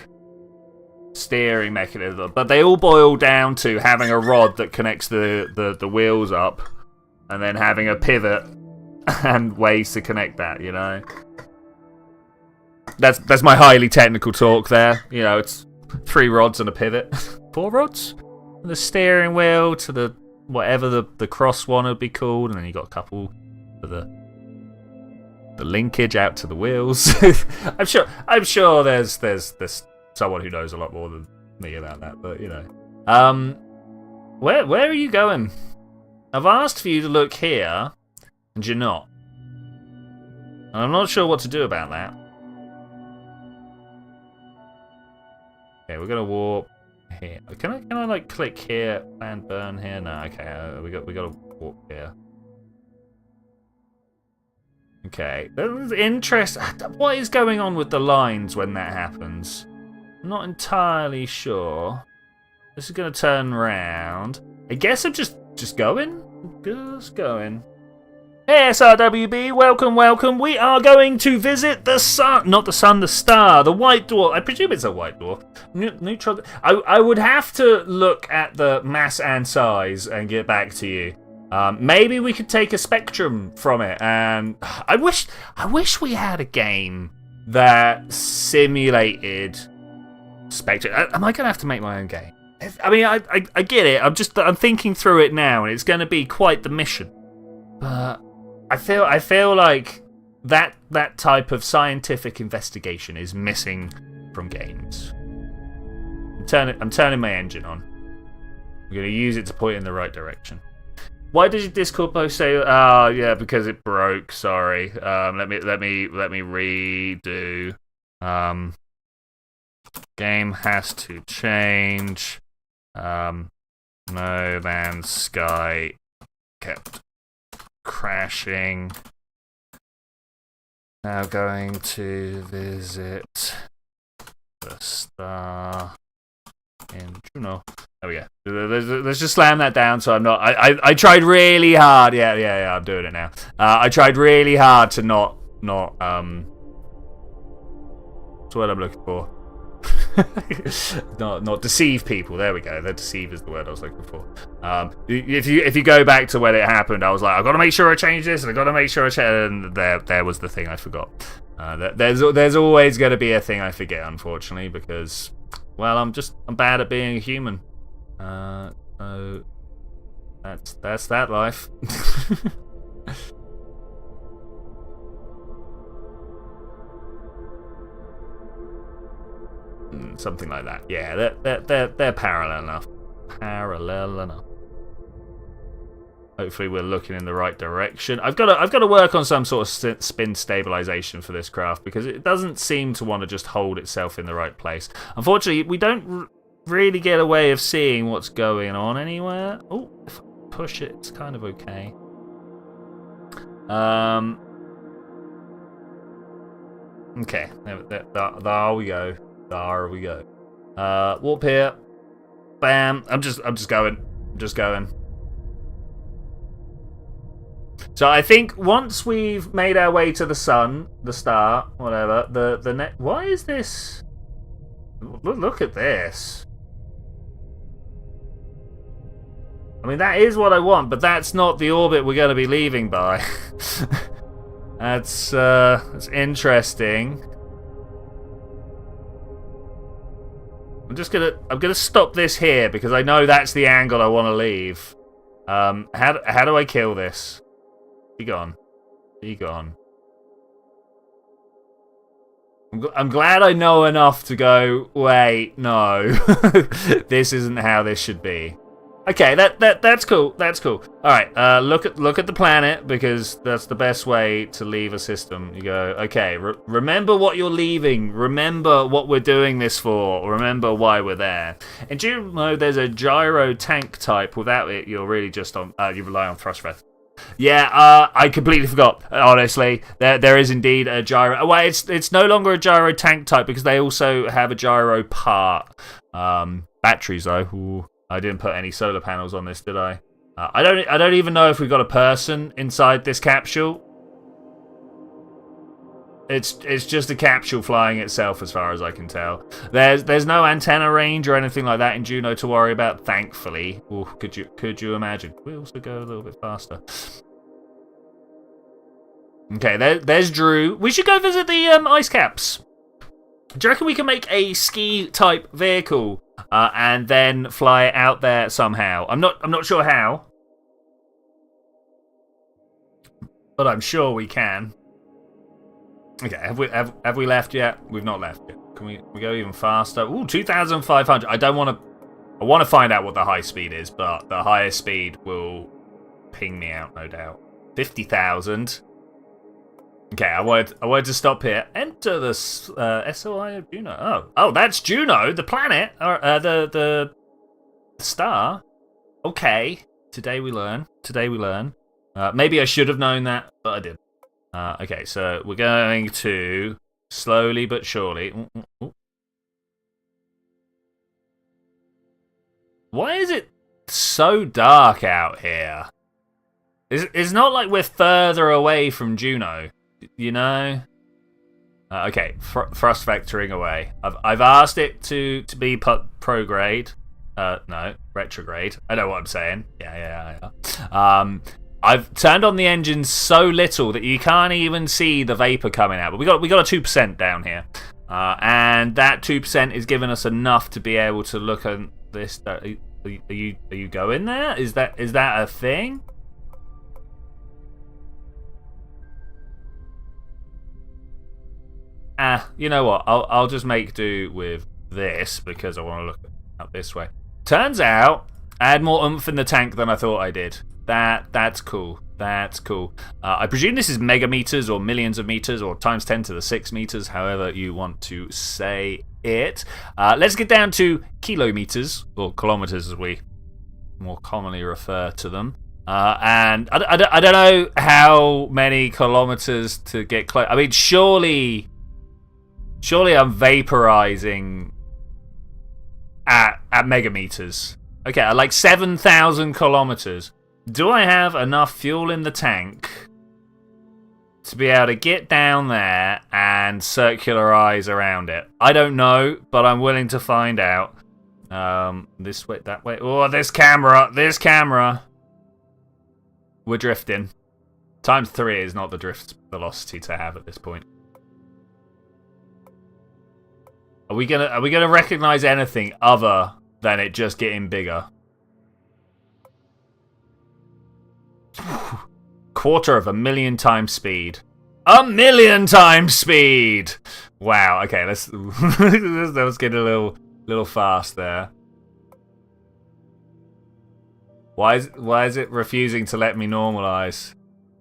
steering mechanisms, but they all boil down to having a rod that connects the wheels up, and then having a pivot and ways to connect that, you know? That's my highly technical talk there. You know, it's 3 rods and a pivot. 4 rods? The steering wheel to the whatever the cross one would be called, and then you got a couple for the linkage out to the wheels. I'm sure there's someone who knows a lot more than me about that, but you know. Where are you going? I've asked for you to look here, and you're not. And I'm not sure what to do about that. Okay, we're gonna warp here. Can I like click here and burn here? No, okay. We got to warp here. Okay, that's interesting. What is going on with the lines when that happens? I'm not entirely sure. This is going to turn around. I guess I'm just going. Just going. Hey, SRWB, welcome. We are going to visit the sun. Not the sun, the star. The white dwarf. I presume it's a white dwarf. Neutron. I would have to look at the mass and size and get back to you. Maybe we could take a spectrum from it, and I wish we had a game that simulated spectrum. Am I gonna have to make my own game? I mean, I get it. I'm thinking through it now, and it's going to be quite the mission. But I feel like that type of scientific investigation is missing from games. I'm turning my engine on. I'm gonna use it to point in the right direction. Why did your Discord post say? Oh, yeah, because it broke. Sorry. Let me redo. Game has to change. No Man's Sky kept crashing. Now going to visit the star in Juno. There we go. Let's just slam that down so I'm not... I tried really hard. Yeah, I'm doing it now. I tried really hard to not that's what I'm looking for. not deceive people. There we go. Deceive is the word I was looking for. If you go back to when it happened, I was like, I've got to make sure I change this, and I've got to make sure I change. And there was the thing I forgot. There's always going to be a thing I forget, unfortunately, because, well, I'm bad at being a human. So that's that life. Something like that. Yeah, they're parallel enough. Hopefully we're looking in the right direction. I've got to work on some sort of spin stabilization for this craft, because it doesn't seem to want to just hold itself in the right place. Unfortunately, we don't really get a way of seeing what's going on anywhere. Oh, if I push it, it's kind of okay. Okay, there we go. There we go. Warp here. Bam. I'm just going. So I think once we've made our way to the sun, the star, whatever, the net. Why is this? Look at this. I mean, that is what I want, but that's not the orbit we're going to be leaving by. That's interesting. I'm gonna stop this here because I know that's the angle I want to leave. How do I kill this? Be gone. Be gone. I'm glad I know enough to go, wait, no. This isn't how this should be. Okay, that's cool. That's cool. All right, look at the planet because that's the best way to leave a system. You go, okay, remember what you're leaving. Remember what we're doing this for. Remember why we're there. And do you know there's a gyro tank type? Without it, you're really just on. You rely on thrust vessels. Yeah, I completely forgot. Honestly, there is indeed a gyro. Well, it's no longer a gyro tank type because they also have a gyro part. Batteries though. Ooh. I didn't put any solar panels on this, did I? I don't even know if we've got a person inside this capsule. It's just a capsule flying itself, as far as I can tell. There's no antenna range or anything like that in Juno to worry about, thankfully. Ooh, could you imagine? We also go a little bit faster. Okay, there's Drew. We should go visit the ice caps. Do you reckon we can make a ski type vehicle? And then fly it out there somehow. I'm not sure how, but I'm sure we can. Okay, have we left yet? We've not left yet. Can we go even faster? Ooh, 2,500. I want to find out what the high speed is, but the highest speed will ping me out, no doubt. 50,000. Okay, I wanted to stop here. Enter the SOI of Juno. Oh, that's Juno, the planet, or the star. Okay, today we learn. Maybe I should have known that, but I didn't. Okay, so we're going to slowly but surely. Ooh. Why is it so dark out here? It's not like we're further away from Juno. You know? Okay, thrust vectoring away. I've asked it to be prograde. No, retrograde. I know what I'm saying. Yeah. I've turned on the engine so little that you can't even see the vapor coming out. But we got a 2% down here, and that 2% is giving us enough to be able to look at this. Are you going there? Is that a thing? You know what? I'll just make do with this because I want to look up this way. Turns out I had more oomph in the tank than I thought I did. That's cool. That's cool. I presume this is megameters or millions of meters or times 10 to the 6 meters, however you want to say it. Let's get down to kilometers, or kilometers as we more commonly refer to them. And I don't know how many kilometers to get close. I mean, surely I'm vaporizing at megameters. Okay, like 7,000 kilometers. Do I have enough fuel in the tank to be able to get down there and circularize around it? I don't know, but I'm willing to find out. This way, that way. Oh, this camera. We're drifting. Times 3 is not the drift velocity to have at this point. Are we gonna recognize anything other than it just getting bigger? 250,000 times speed. 1,000,000 times speed. Wow. Okay, let's get a little fast there. Why is it refusing to let me normalize?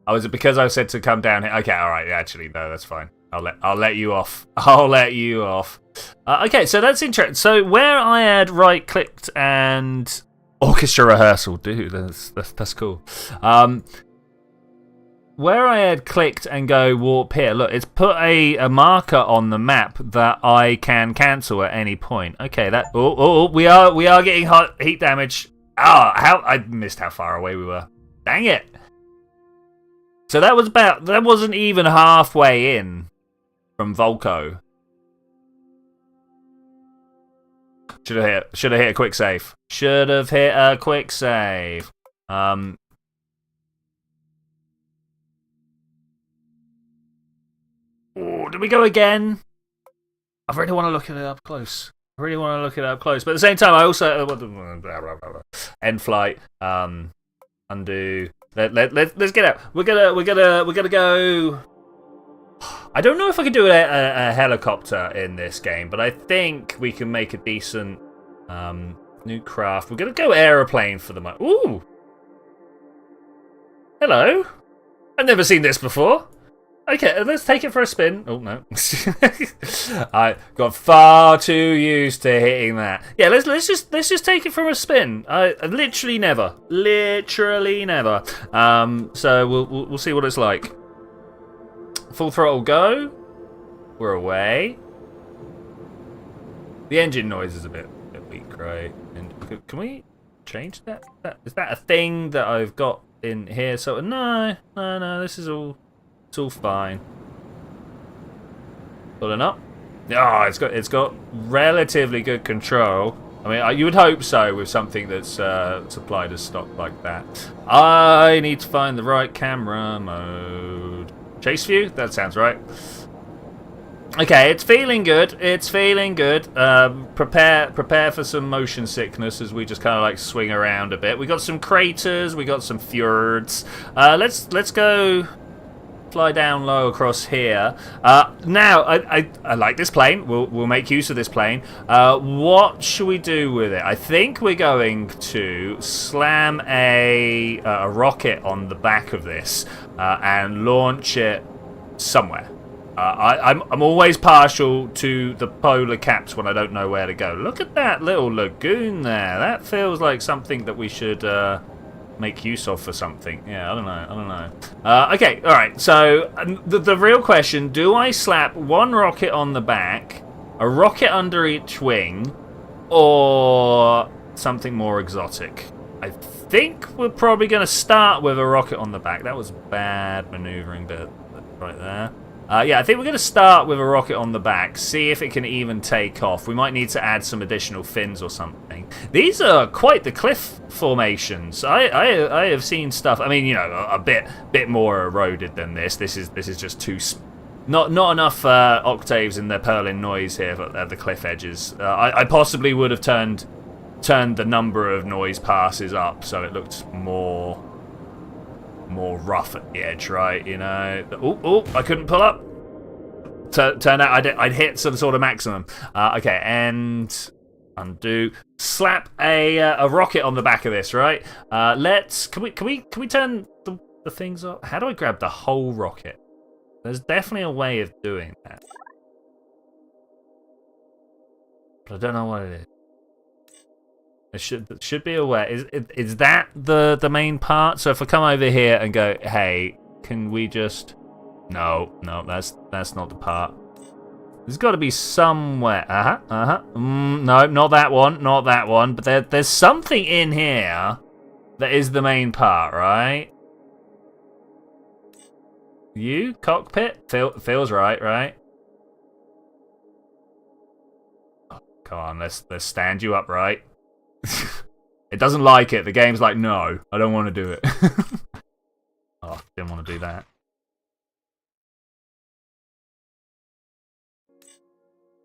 Oh, is it because I said to come down here? Okay, all right. Actually, no, that's fine. I'll let you off. I'll let you off. Okay, so that's interesting. So where I had right-clicked and orchestra rehearsal, dude, that's cool. Where I had clicked and go warp here, look, it's put a marker on the map that I can cancel at any point. Okay, that we are getting heat damage. How I missed how far away we were. Dang it. So that wasn't even halfway in from Volco. Should have hit a quick save. Should have hit a quick save. Oh, did we go again? I really want to look at it up close. I really want to look it up close, but at the same time, I also end flight, undo. Let's get out. We're gonna go. I don't know if I can do a helicopter in this game, but I think we can make a decent new craft. We're gonna go aeroplane for the moment. Ooh, hello. I've never seen this before. Okay, let's take it for a spin. Oh no, I got far too used to hitting that. Yeah, let's just take it for a spin. I literally never. So we'll see what it's like. Full throttle go. We're away. The engine noise is a bit weak, right? And can we change that? Is that a thing that I've got in here? So no. This is all. It's all fine. Pulling up. Oh, it's got relatively good control. I mean, you would hope so with something that's supplied as stock like that. I need to find the right camera mode. Chase view? That sounds right. Okay, it's feeling good. It's feeling good. Prepare for some motion sickness as we just kind of like swing around a bit. We got some craters. We got some fjords. Let's go. Fly down low across here. Now, I like this plane. We'll make use of this plane. What should we do with it? I think we're going to slam a rocket on the back of this and launch it somewhere. I'm always partial to the polar caps when I don't know where to go. Look at that little lagoon there. That feels like something that we should make use of for something. Yeah, I don't know. Okay, alright, so the real question, do I slap one rocket on the back, a rocket under each wing, or something more exotic? I think we're probably going to start with a rocket on the back. That was bad maneuvering bit right there. Yeah, I think we're going to start with a rocket on the back, see if it can even take off. We might need to add some additional fins or something. These are quite the cliff formations. I have seen stuff. I mean, you know, a bit more eroded than this. This is just too not enough octaves in the purling noise here at the cliff edges. I possibly would have turned the number of noise passes up so it looked more rough at the edge, right? You know. Oh, I couldn't pull up. Turned out I'd hit some sort of maximum. Okay, and undo. Slap a rocket on the back of this, right? Can we turn the things off? How do I grab the whole rocket? There's definitely a way of doing that, but I don't know what it is. There should be a way. Is that the main part? So if I come over here and go, hey, can we just? No, that's not the part. There's got to be somewhere. No, not that one. But there's something in here that is the main part, right? You cockpit feels right? Oh, come on, let's stand you up, right? It doesn't like it. The game's like, no, I don't want to do it. Oh, didn't want to do that.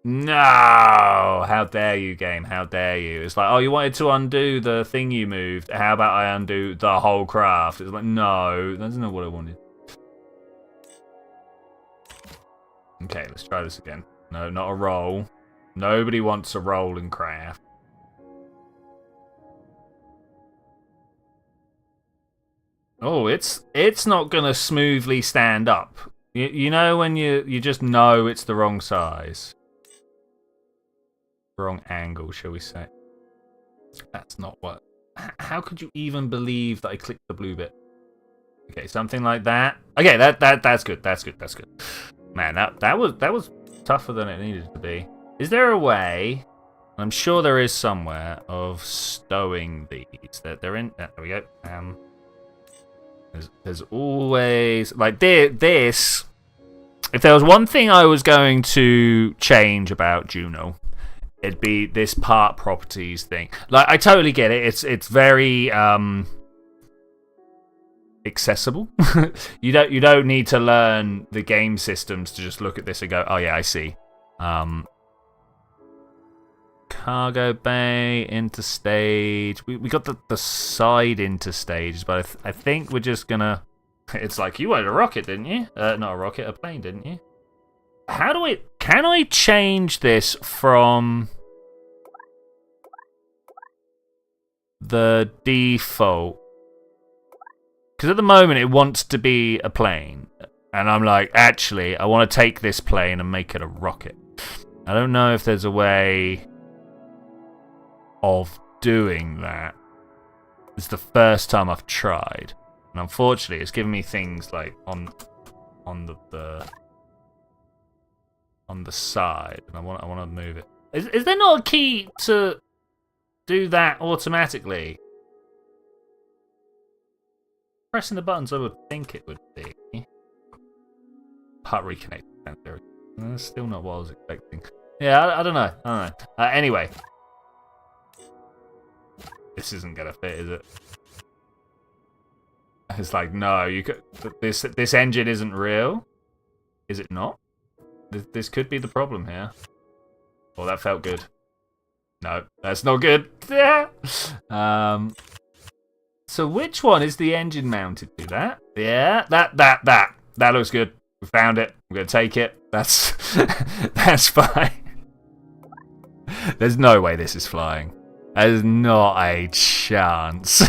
No! How dare you, game? How dare you? It's like, oh, you wanted to undo the thing you moved. How about I undo the whole craft? It's like, no, that's not what I wanted. Okay, let's try this again. No, not a roll. Nobody wants a roll in craft. Oh, it's not gonna smoothly stand up. You know when you just know it's the wrong size. Wrong angle, shall we say. That's not what... How could you even believe that I clicked the blue bit? Okay, something like that. Okay, that's good. That's good. Man, that was tougher than it needed to be. Is there a way... I'm sure there is somewhere of stowing these. They're in... There we go. There's always like this. If there was one thing I was going to change about Juno, it'd be this part properties thing. Like, I totally get it. It's very accessible. you don't need to learn the game systems to just look at this and go, oh yeah, I see. cargo bay, interstage. We got the side interstage, but I think we're just gonna... It's like, you wanted a rocket, didn't you? Not a rocket, a plane, didn't you? How do I... Can I change this from the default? Because at the moment it wants to be a plane. And I'm like, actually, I want to take this plane and make it a rocket. I don't know if there's a way of doing that. It's the first time I've tried. And unfortunately, it's giving me things like on the side, and I want to move it. Is there not a key to do that automatically? Pressing the buttons, I would think it would be. Part reconnect sensor. That's still not what I was expecting. Yeah, I don't know. Anyway, this isn't gonna fit, is it? It's like, no, you could. This engine isn't real. Is it not? This could be the problem here. Oh, that felt good. No, that's not good. So which one is the engine mounted to? That? Yeah, that looks good. We found it. I'm gonna take it. That's that's fine. There's no way this is flying. There's not a chance.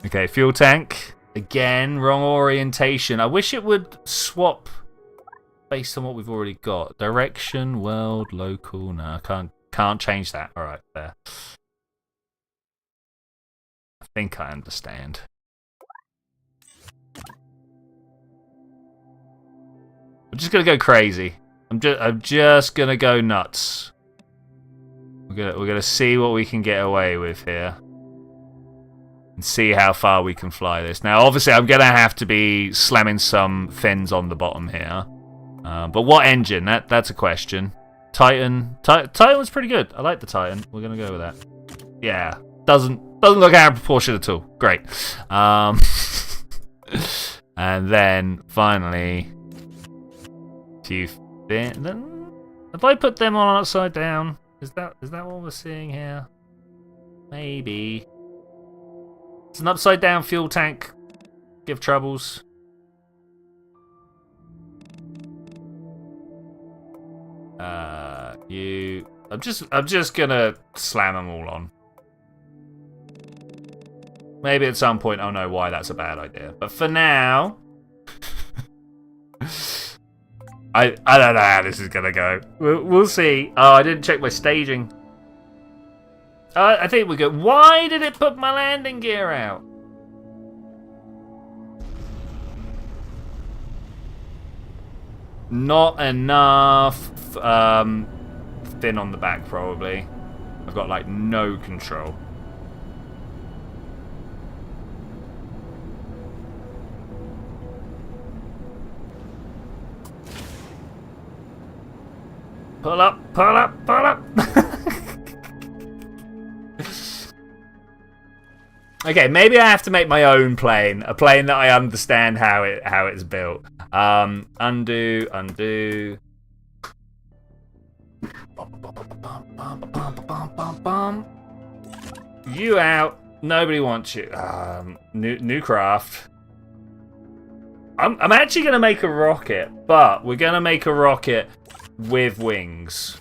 Okay, fuel tank. Again, wrong orientation. I wish it would swap based on what we've already got. Direction, world, local. No, I can't change that. All right, there. I think I understand. I'm just gonna go crazy. I'm just gonna go nuts. We're gonna see what we can get away with here. And see how far we can fly this. Now, obviously, I'm gonna have to be slamming some fins on the bottom here. But what engine? That's a question. Titan was pretty good. I like the Titan. We're gonna go with that. Yeah, doesn't look out of proportion at all. Great. And then finally, few fins. If I put them on upside down, is that what we're seeing here? Maybe. It's an upside down fuel tank. Give troubles. I'm just gonna slam them all on. Maybe at some point I'll know why that's a bad idea. But for now, I don't know how this is gonna go. We'll see. Oh, I didn't check my staging. I think we're good. Why did it put my landing gear out? Not enough fin on the back, probably. I've got, like, no control. Pull up, pull up, pull up! Okay, maybe I have to make my own plane. A plane that I understand how it's built. Undo. You out. Nobody wants you. New craft. I'm actually gonna make a rocket, but we're gonna make a rocket with wings.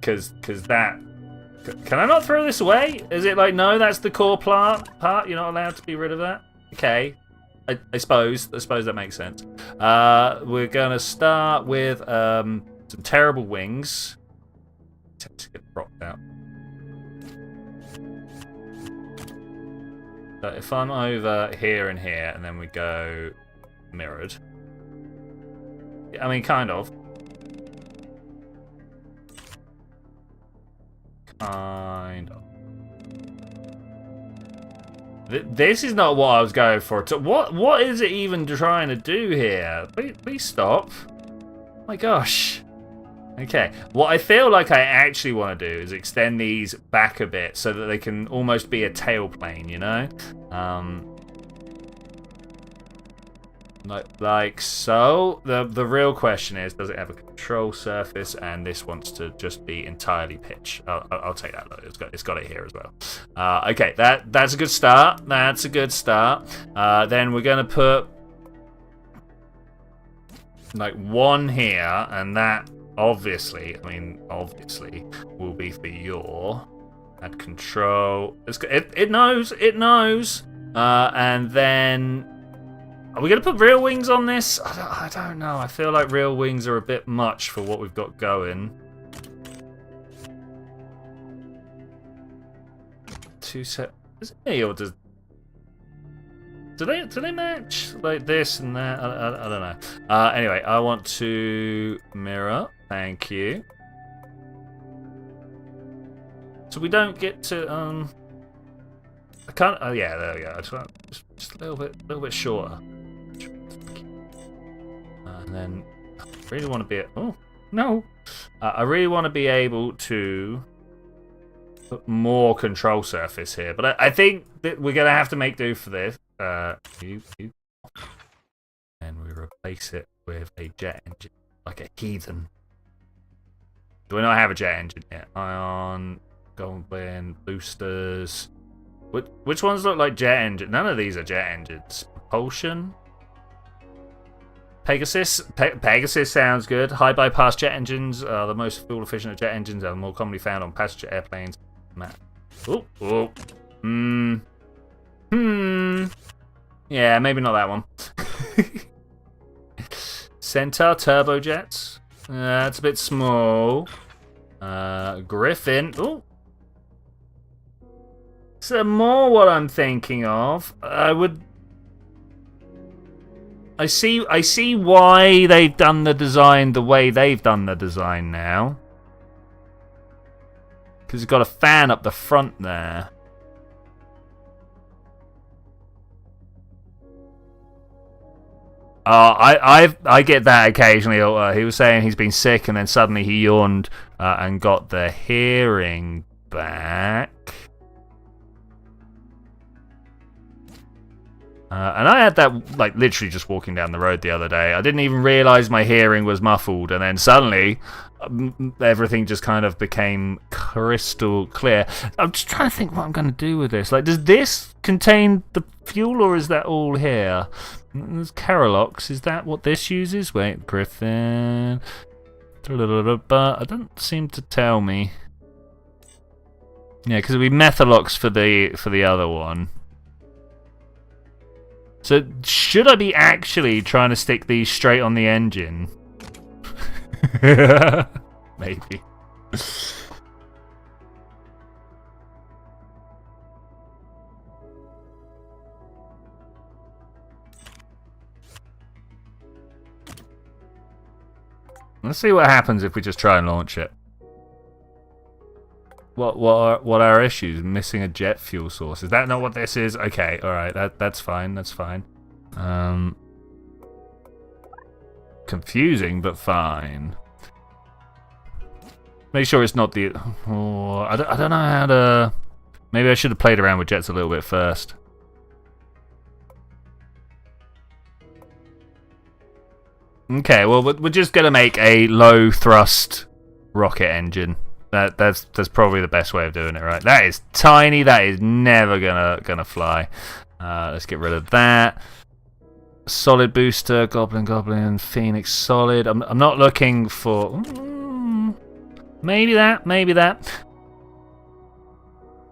Cause that. Can I not throw this away? Is it like, no, that's the core part? You're not allowed to be rid of that? Okay. I suppose that makes sense. We're gonna start with some terrible wings. To get dropped out. So if I'm over here and here, and then we go mirrored. I mean, kind of. Kind of. This is not what I was going for. What is it even trying to do here? Please stop. Oh my gosh. Okay. What I feel like I actually want to do is extend these back a bit so that they can almost be a tailplane, you know? Like so. The real question is, does it have a control? control surface, and this wants to just be entirely pitch. I'll take that though. It's got it here as well. Okay, that's a good start. That's a good start. Then we're gonna put like one here, and that obviously will be for your add control. It knows. And then. Are we going to put real wings on this? I don't know. I feel like real wings are a bit much for what we've got going. Two set. Is it me or do they match like this and that? I don't know. Anyway, I want to mirror. Thank you. So we don't get to I can't. Oh yeah, there we go. Just a little bit shorter. And then I really want to be. Oh no! I really want to be able to put more control surface here, but I think that we're gonna have to make do for this. And we replace it with a jet engine, like a heathen. Do we not have a jet engine yet? Ion, Goblin, boosters. Which ones look like jet engine? None of these are jet engines. Propulsion. Pegasus. Pegasus sounds good. High bypass jet engines are the most fuel efficient of jet engines and are more commonly found on passenger airplanes. Oh. Yeah, maybe not that one. Centaur turbojets. That's a bit small. Griffin. Oh. So more what I'm thinking of. I see why they've done the design the way they've done the design now. Because it's got a fan up the front there. I get that occasionally. He was saying he's been sick and then suddenly he yawned and got the hearing back. And I had that like literally just walking down the road the other day. I didn't even realise my hearing was muffled, and then suddenly everything just kind of became crystal clear. I'm just trying to think what I'm going to do with this. Like, does this contain the fuel, or is that all here? There's Carolox. Is that what this uses? Wait, Griffin. But it doesn't seem to tell me. Yeah, because it'll be Methalox for the other one. So, should I be actually trying to stick these straight on the engine? Maybe. Let's see what happens if we just try and launch it. What are our issues? Missing a jet fuel source. Is that not what this is? Okay, all right. That's fine. That's fine. Confusing, but fine. Make sure it's not the. Oh, I don't know how to. Maybe I should have played around with jets a little bit first. Okay, well we're just gonna make a low thrust rocket engine. That's probably the best way of doing it, right? That is tiny. That is never gonna fly. Let's get rid of that. Solid booster, Goblin, Phoenix solid. I'm not looking for maybe that.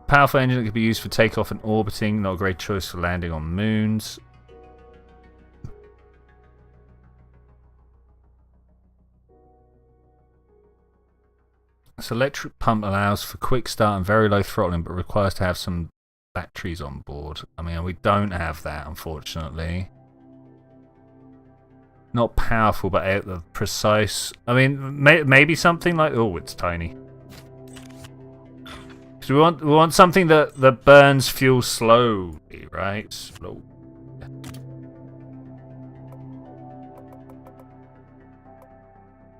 Powerful engine that could be used for takeoff and orbiting. Not a great choice for landing on moons. This electric pump allows for quick start and very low throttling, but requires to have some batteries on board. I mean, we don't have that, unfortunately. Not powerful, but precise. I mean, maybe something like... Oh, it's tiny. So we want something that burns fuel slowly, right? Slow.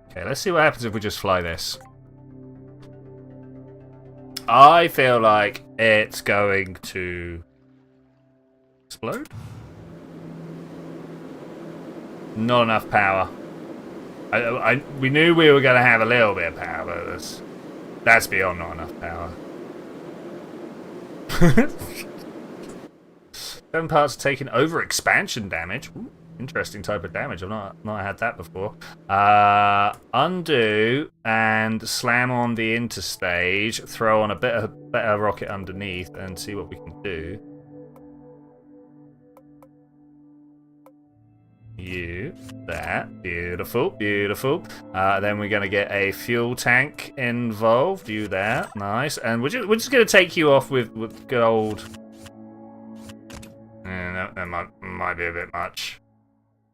Okay, let's see what happens if we just fly this. I feel like it's going to explode. Not enough power. We knew we were going to have a little bit of power, but that's beyond not enough power. 7 parts taking over expansion damage. Ooh, interesting type of damage. I've not had that before. Undo and slam on the interstage. Throw on a better rocket underneath and see what we can do. That. Beautiful, beautiful. Then we're going to get a fuel tank involved. Do that. Nice. And we're just going to take you off with good old... that might be a bit much.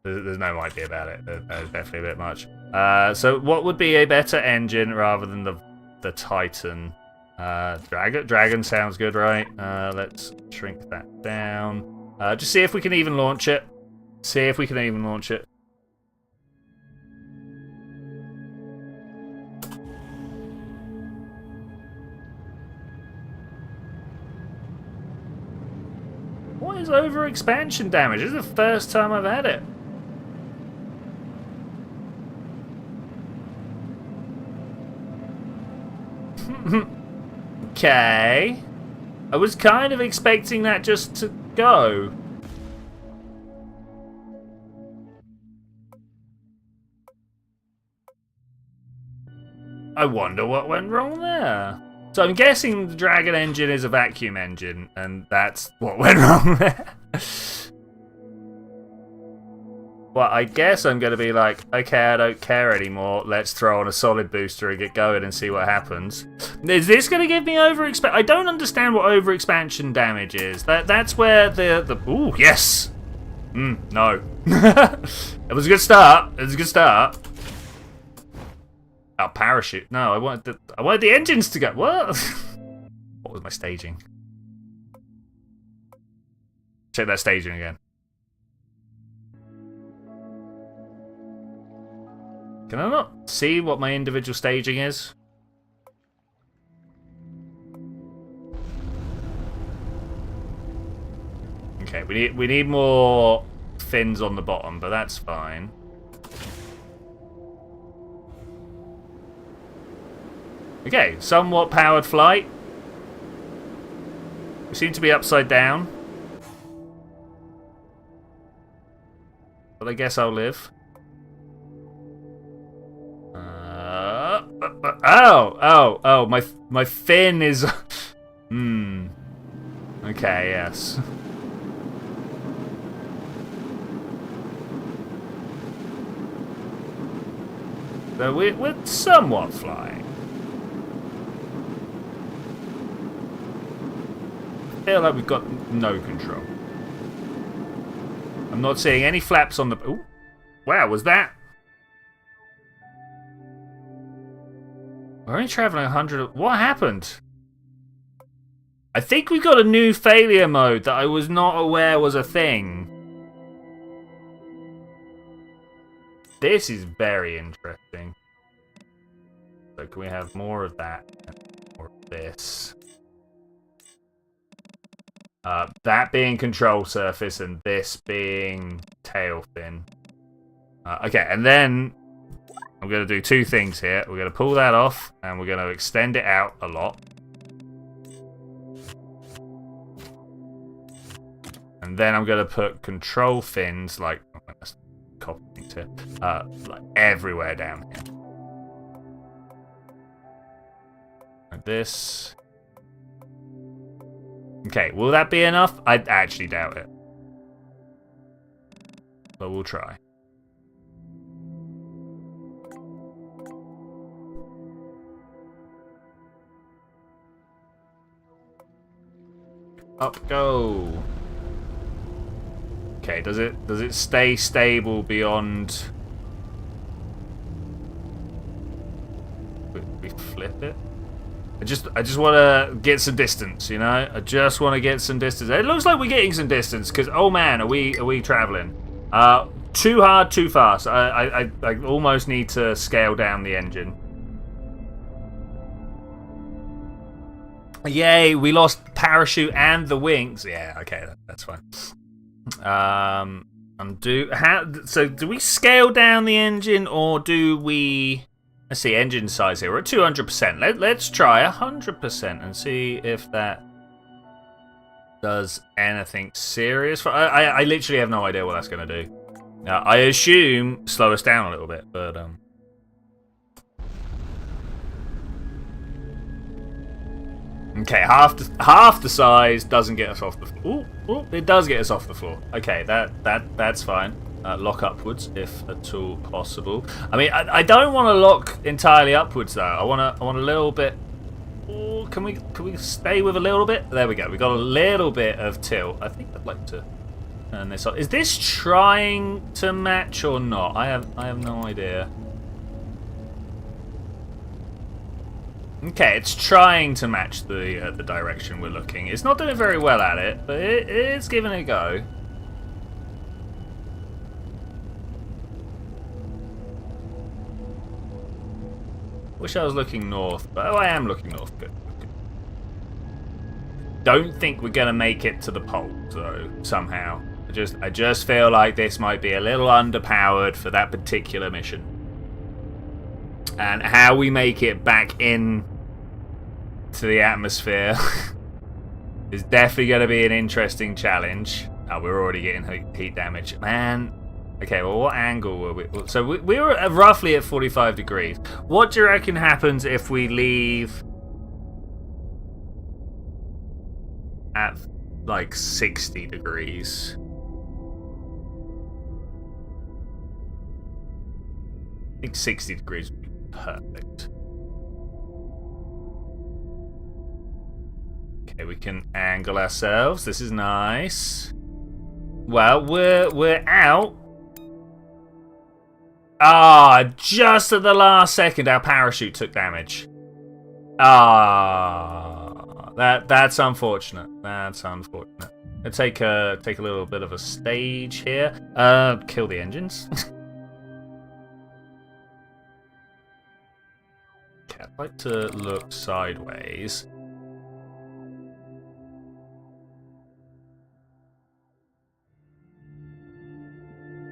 There's no might be about it. There's definitely a bit much. So what would be a better engine rather than the Titan? Dragon sounds good, right? Let's shrink that down. Just see if we can even launch it. See if we can even launch it. What is over expansion damage? This is the first time I've had it. Okay. I was kind of expecting that just to go. I wonder what went wrong there. So I'm guessing the Dragon engine is a vacuum engine, and that's what went wrong there. Well, I guess I'm going to be like, okay, I don't care anymore. Let's throw on a solid booster and get going and see what happens. Is this going to give me overexpansion? I don't understand what overexpansion damage is. That's where the ooh, yes. No. It was a good start. It was a good start. Oh, parachute. No, I wanted the engines to go. What? What was my staging? Check that staging again. Can I not see what my individual staging is? Okay, we need more fins on the bottom, but that's fine. Okay, somewhat powered flight. We seem to be upside down. But I guess I'll live. Oh, my fin is... Okay, yes. So we're somewhat flying. I feel like we've got no control. I'm not seeing any flaps on the... Ooh. Wow, was that... We're only traveling 100... What happened? I think we've got a new failure mode that I was not aware was a thing. This is very interesting. So can we have more of that and more of this? That being control surface and this being tail fin. Okay, and then I'm going to do two things here. We're going to pull that off and we're going to extend it out a lot. And then I'm going to put control fins like everywhere down here. Like this. Okay, will that be enough? I actually doubt it. But we'll try. Up go. Okay, does it stay stable beyond? We flip it. I just want to get some distance, you know. I just want to get some distance. It looks like we're getting some distance because oh man, are we traveling? Too hard, too fast. I almost need to scale down the engine. Yay, we lost parachute and the wings. Yeah, okay, that's fine. So do we scale down the engine or do we... Let's see, engine size here. We're at 200%. Let's try 100% and see if that does anything serious. I literally have no idea what that's going to do. I assume slow us down a little bit, but... Okay, half the size doesn't get us off the floor. Ooh, it does get us off the floor. Okay, that's fine. Lock upwards if at all possible. I mean, I don't want to lock entirely upwards though. I want a little bit. Ooh, can we stay with a little bit? There we go. We got a little bit of tilt. I think I'd like to turn this on. Is this trying to match or not? I have no idea. Okay, it's trying to match the direction we're looking. It's not doing very well at it, but it's giving it a go. Wish I was looking north, but I am looking north. Good. Don't think we're gonna make it to the pole, though. Somehow, I just feel like this might be a little underpowered for that particular mission. And how we make it back in to the atmosphere is definitely going to be an interesting challenge. Oh, we're already getting heat damage, man. Okay, well, what angle were we? So we were roughly at 45 degrees. What do you reckon happens if we leave at like 60 degrees? I think 60 degrees would be perfect. Okay, we can angle ourselves. This is nice. Well, we're out. Ah, just at the last second, our parachute took damage. Ah, that's unfortunate. That's unfortunate. Let's take a little bit of a stage here. Kill the engines. Okay, I'd like to look sideways.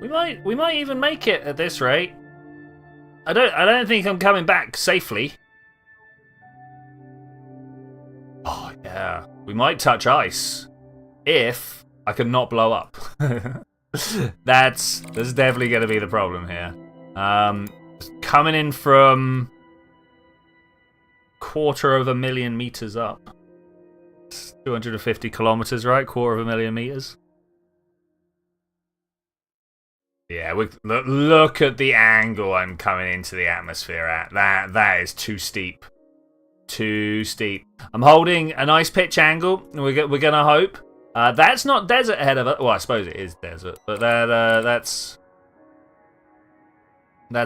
We might even make it at this rate. I don't think I'm coming back safely. Oh yeah, we might touch ice if I can not blow up. That's definitely going to be the problem here. Coming in from 250,000 meters up. It's 250 kilometers, right? 250,000 meters. Yeah, look at the angle I'm coming into the atmosphere at. That is too steep. Too steep. I'm holding a nice pitch angle. We're gonna hope. That's not desert ahead of us. Well, I suppose it is desert, but that's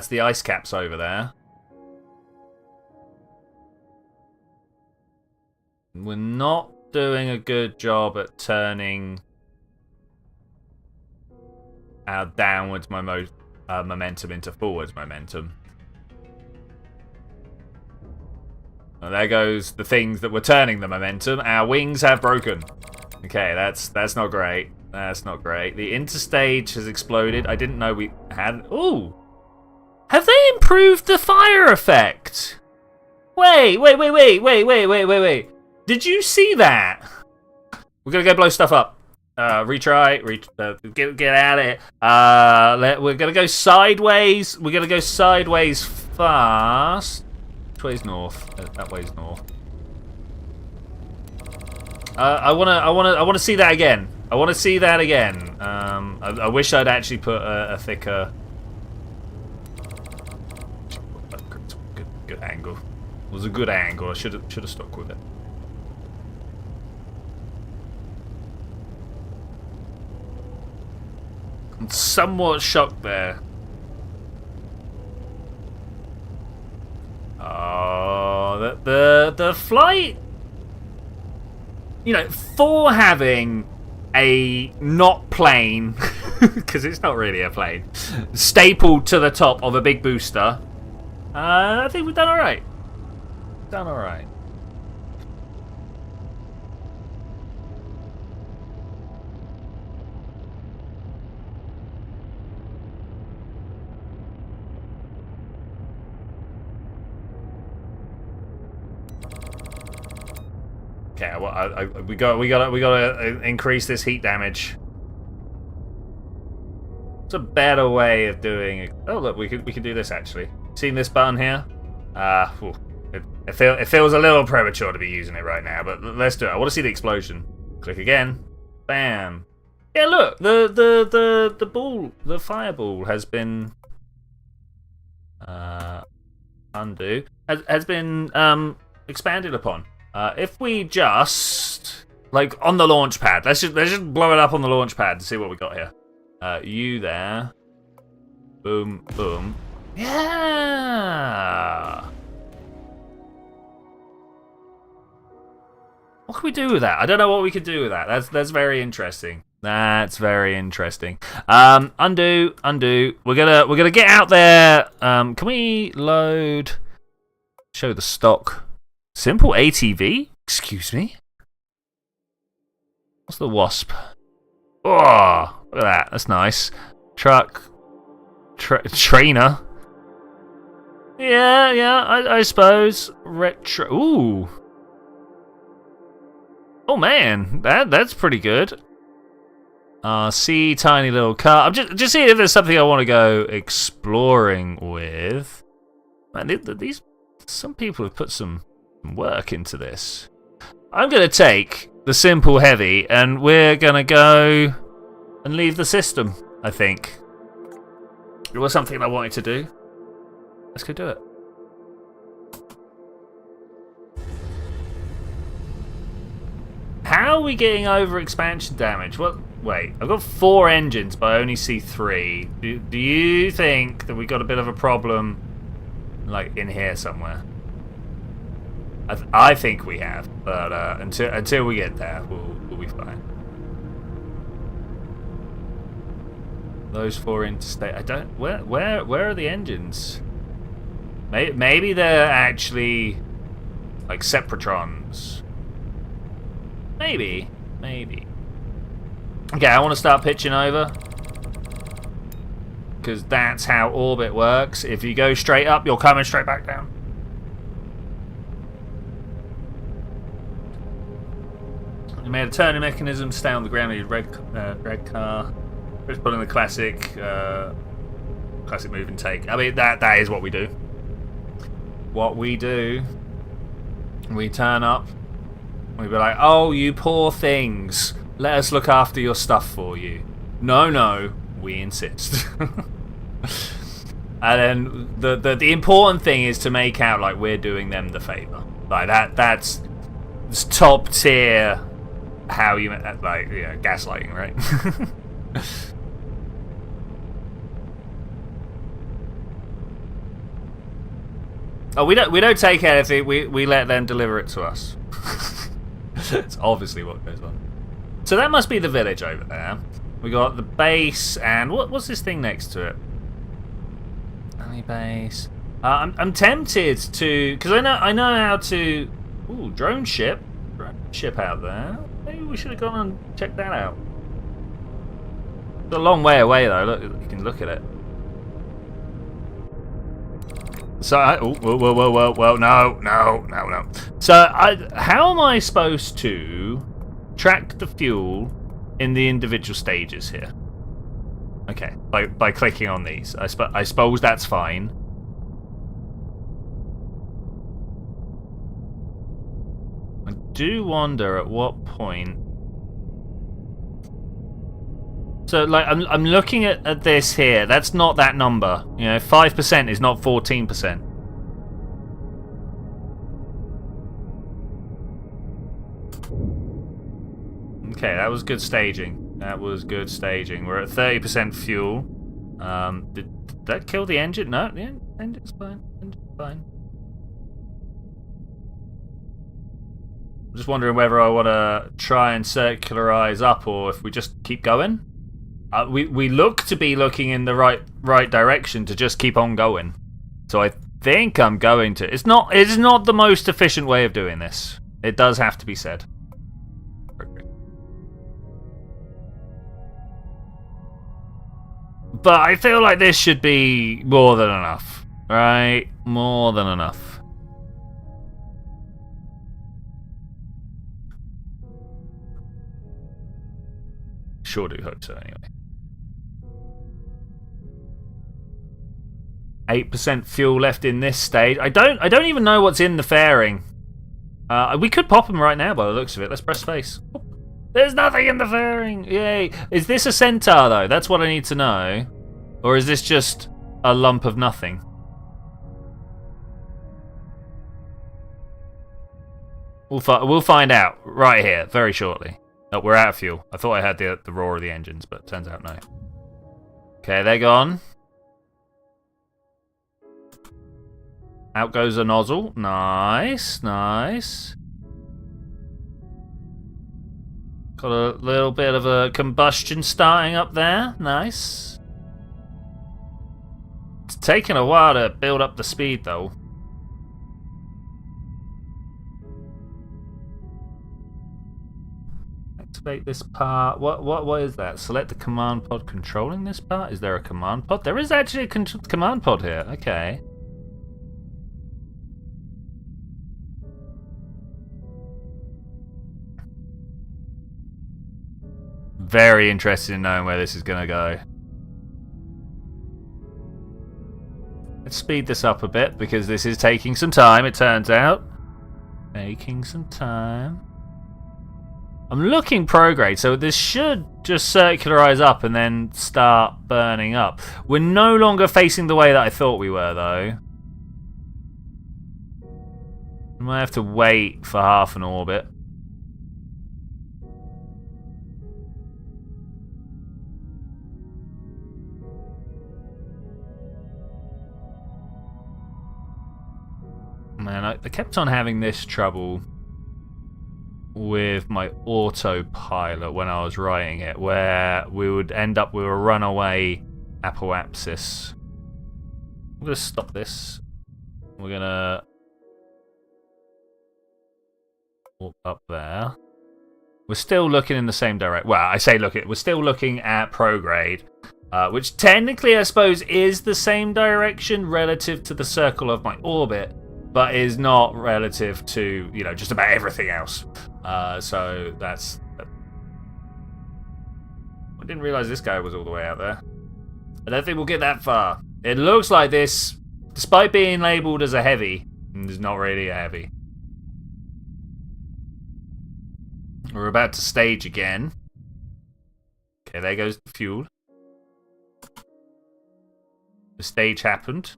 the ice caps over there. We're not doing a good job at turning our downwards momentum into forwards momentum. Well, there goes the things that were turning the momentum. Our wings have broken. Okay, that's not great. That's not great. The interstage has exploded. I didn't know we had... Ooh! Have they improved the fire effect? Wait. Did you see that? We're gonna go blow stuff up. Retry. Get out of it. We're gonna go sideways. We're gonna go sideways fast. Which way's north? That way's north. I wanna see that again. I wanna see that again. I wish I'd actually put a thicker. Good angle. It was a good angle. I should have stuck with it. I'm somewhat shocked there. Oh, the flight. You know, for having a not plane, because it's not really a plane, stapled to the top of a big booster. I think we've done all right. Done all right. Okay, well, we gotta increase this heat damage. What's a better way of doing it? Oh look, we could do this actually. Seen this button here? It feels a little premature to be using it right now, but let's do it. I want to see the explosion. Click again. Bam. Yeah, look, the fireball has been undo has been expanded upon. If we just like on the launch pad, let's just blow it up on the launch pad to see what we got here. You there. Boom, boom. Yeah. What can we do with that? I don't know what we could do with that. That's very interesting. That's very interesting. Undo. We're gonna get out there. Can we load? Show the stock. Simple ATV? Excuse me? What's the Wasp? Oh, look at that. That's nice. Truck. Trainer. Yeah, I suppose. Retro. Ooh. Oh man, that's pretty good. See, tiny little car. I'm just seeing if there's something I want to go exploring with. Man, some people have put some work into this. I'm gonna take the simple heavy, and we're gonna go and leave the system. I think it was something I wanted to do. Let's go do it. How are we getting over expansion damage? What? Wait, I've got 4 engines, but I only see 3. Do you think that we got a bit of a problem, like in here somewhere? I think we have, but until we get there, we'll be fine. Those 4 interstate. I don't. Where are the engines? Maybe they're actually like Separatrons. Maybe. Okay, I want to start pitching over. Because that's how orbit works. If you go straight up, you're coming straight back down. You made a turning mechanism, stay on the ground with your red car. Just put in the classic move and take. I mean, that is what we do. We turn up. We'd be like, oh, you poor things. Let us look after your stuff for you. No, we insist. And then the important thing is to make out like we're doing them the favour. Like that's top tier. How you like gaslighting, right? Oh, we don't take anything. We let them deliver it to us. That's obviously what goes on. So that must be the village over there. We got the base and what's this thing next to it? Alley base. I'm tempted to, because I know how to. Ooh, drone ship out there. Maybe we should have gone and checked that out. It's a long way away though. Look, you can look at it. So, whoa, no. So, how am I supposed to track the fuel in the individual stages here? Okay, by clicking on these. I suppose that's fine. I do wonder at what point. So, like, I'm looking at this here. That's not that number. 5% is not 14%. Okay, that was good staging. We're at 30% fuel. Did that kill the engine? No, the engine's fine. I'm just wondering whether I want to try and circularize up or if we just keep going. We look to be looking in the right direction to just keep on going. So I think I'm going to. It's not the most efficient way of doing this. It does have to be said. But I feel like this should be more than enough, right? More than enough. sure do hope so anyway. 8% fuel left in this stage. I don't even know what's in the fairing. We could pop them right now by the looks of it. Let's press space. There's nothing in the fairing. Yay. Is this a centaur though? That's what I need to know. Or is this just a lump of nothing? We'll find out right here very shortly. Oh, we're out of fuel. I thought I had the roar of the engines, but turns out no. Okay, they're gone. Out goes a nozzle. Nice, nice. Got a little bit of a combustion starting up there. Nice. It's taking a while to build up the speed, though. Activate this part. What is that? Select the command pod controlling this part. Is there a command pod? There is actually a command pod here. Okay. Very interested in knowing where this is going to go. Let's speed this up a bit because this is taking some time, it turns out. Taking some time. I'm looking prograde, so this should just circularize up and then start burning up. We're no longer facing the way that I thought we were, though. We might have to wait for half an orbit. Man, I kept on having this trouble with my autopilot when I was writing it, where we would end up with a runaway apoapsis. I'm going to stop this. We're going to walk up there. We're still looking in the same direction. Well, I say look at. We're still looking at prograde, which technically I suppose is the same direction relative to the circle of my orbit, but is not relative to, you know, just about everything else. So that's... I didn't realize this guy was all the way out there. I don't think we'll get that far. It looks like this, despite being labelled as a heavy, is not really a heavy. We're about to stage again. Okay, there goes the fuel. The stage happened.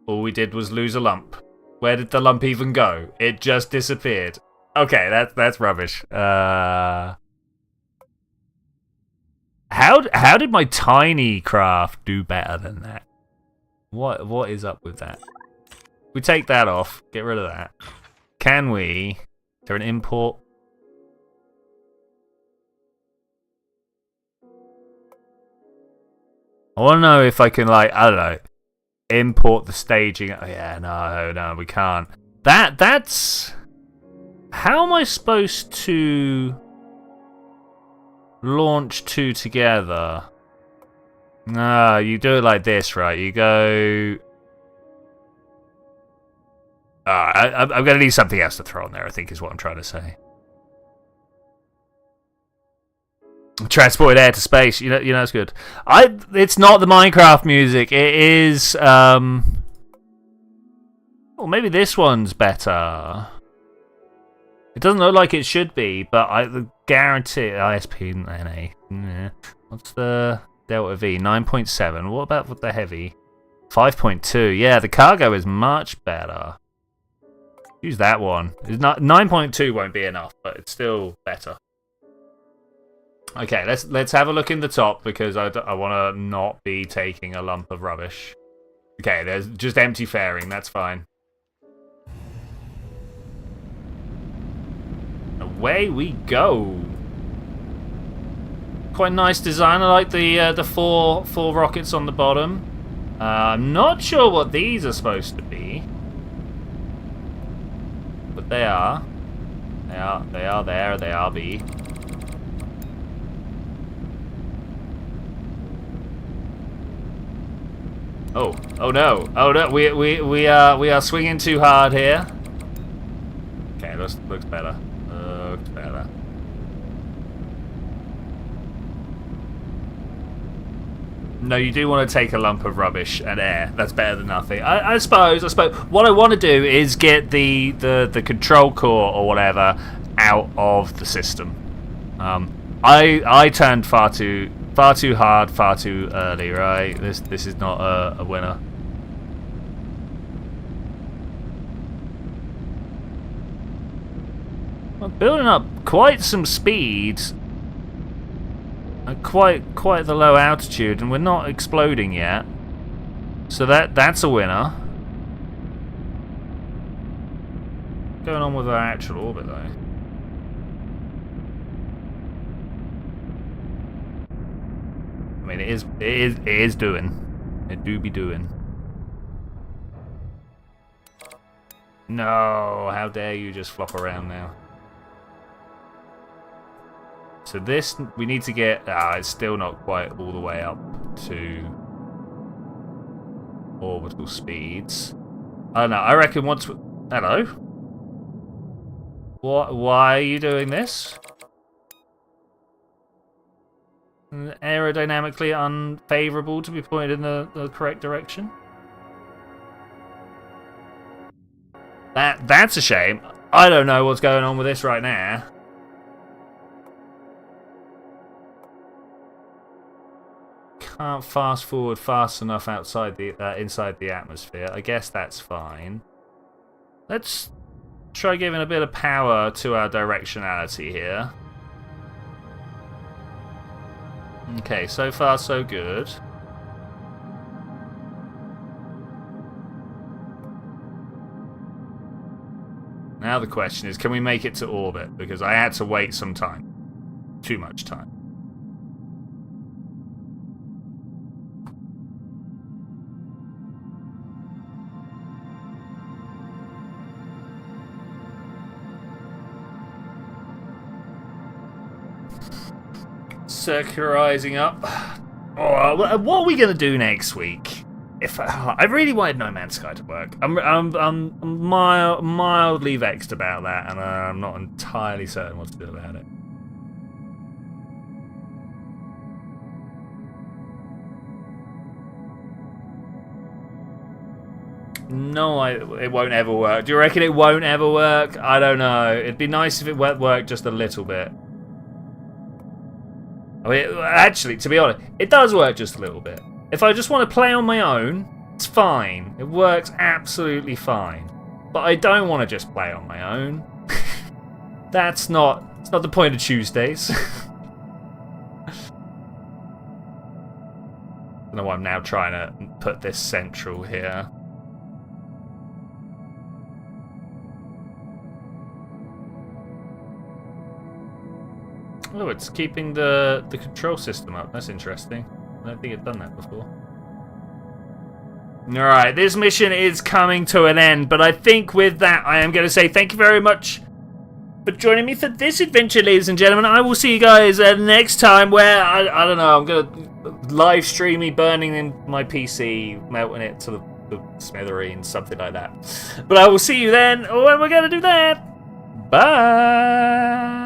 All we did was lose a lump. Where did the lump even go? It just disappeared. Okay, that's rubbish. How did my tiny craft do better than that? What is up with that? We take that off. Get rid of that. Can we? Is there an import? I want to know if I can, like, I don't know, import the staging. Oh, yeah, no, we can't. That's... How am I supposed to launch two together? No, you do it like this, right? You go... I'm going to need something else to throw on there, I think is what I'm trying to say. Transported air to space, you know, it's good. It's not the Minecraft music. It is. Well, maybe this one's better. It doesn't look like it should be, but I guarantee ISP NA. Yeah. What's the Delta V? 9.7. What about with the heavy? 5.2. Yeah, the cargo is much better. Use that one. It's not 9.2 won't be enough, but it's still better. Okay, let's have a look in the top because I want to not be taking a lump of rubbish. Okay, there's just empty fairing. That's fine. Away we go. Quite nice design. I like the four rockets on the bottom. I'm not sure what these are supposed to be, but they are. They are there. They are be. Oh no! We are swinging too hard here. Okay, looks better. Looks better. No, you do want to take a lump of rubbish and air. That's better than nothing. I suppose. What I want to do is get the control core or whatever out of the system. I turned far too hard, far too early. Right? This is not a winner. I'm building up quite some speed. At quite the low altitude, and we're not exploding yet. So that's a winner. What's going on with our actual orbit though? I mean, it is doing. It do be doing. No, how dare you just flop around now? So this, we need to get, it's still not quite all the way up to orbital speeds. I don't know, I reckon once we, hello? Why are you doing this? Aerodynamically unfavourable to be pointed in the correct direction? That's a shame. I don't know what's going on with this right now. Can't fast forward fast enough outside the inside the atmosphere. I guess that's fine. Let's try giving a bit of power to our directionality here. Okay, so far so good. Now the question is, can we make it to orbit? Because I had to wait some time. Too much time. Circularizing up. Oh, what are we gonna do next week? If I really wanted No Man's Sky to work, I'm mildly vexed about that, and I'm not entirely certain what to do about it. No, it won't ever work. Do you reckon it won't ever work? I don't know. It'd be nice if it worked just a little bit. I mean, actually, to be honest, it does work just a little bit. If I just want to play on my own, it's fine. It works absolutely fine. But I don't want to just play on my own. It's not the point of Tuesdays. I don't know why I'm now trying to put this central here. Oh, it's keeping the control system up. That's interesting. I don't think I've done that before. Alright, this mission is coming to an end, but I think with that I am going to say thank you very much for joining me for this adventure, ladies and gentlemen. I will see you guys next time where, I don't know, I'm going to live stream me burning in my PC, melting it to the smithereens, something like that. But I will see you then when we're going to do that. Bye!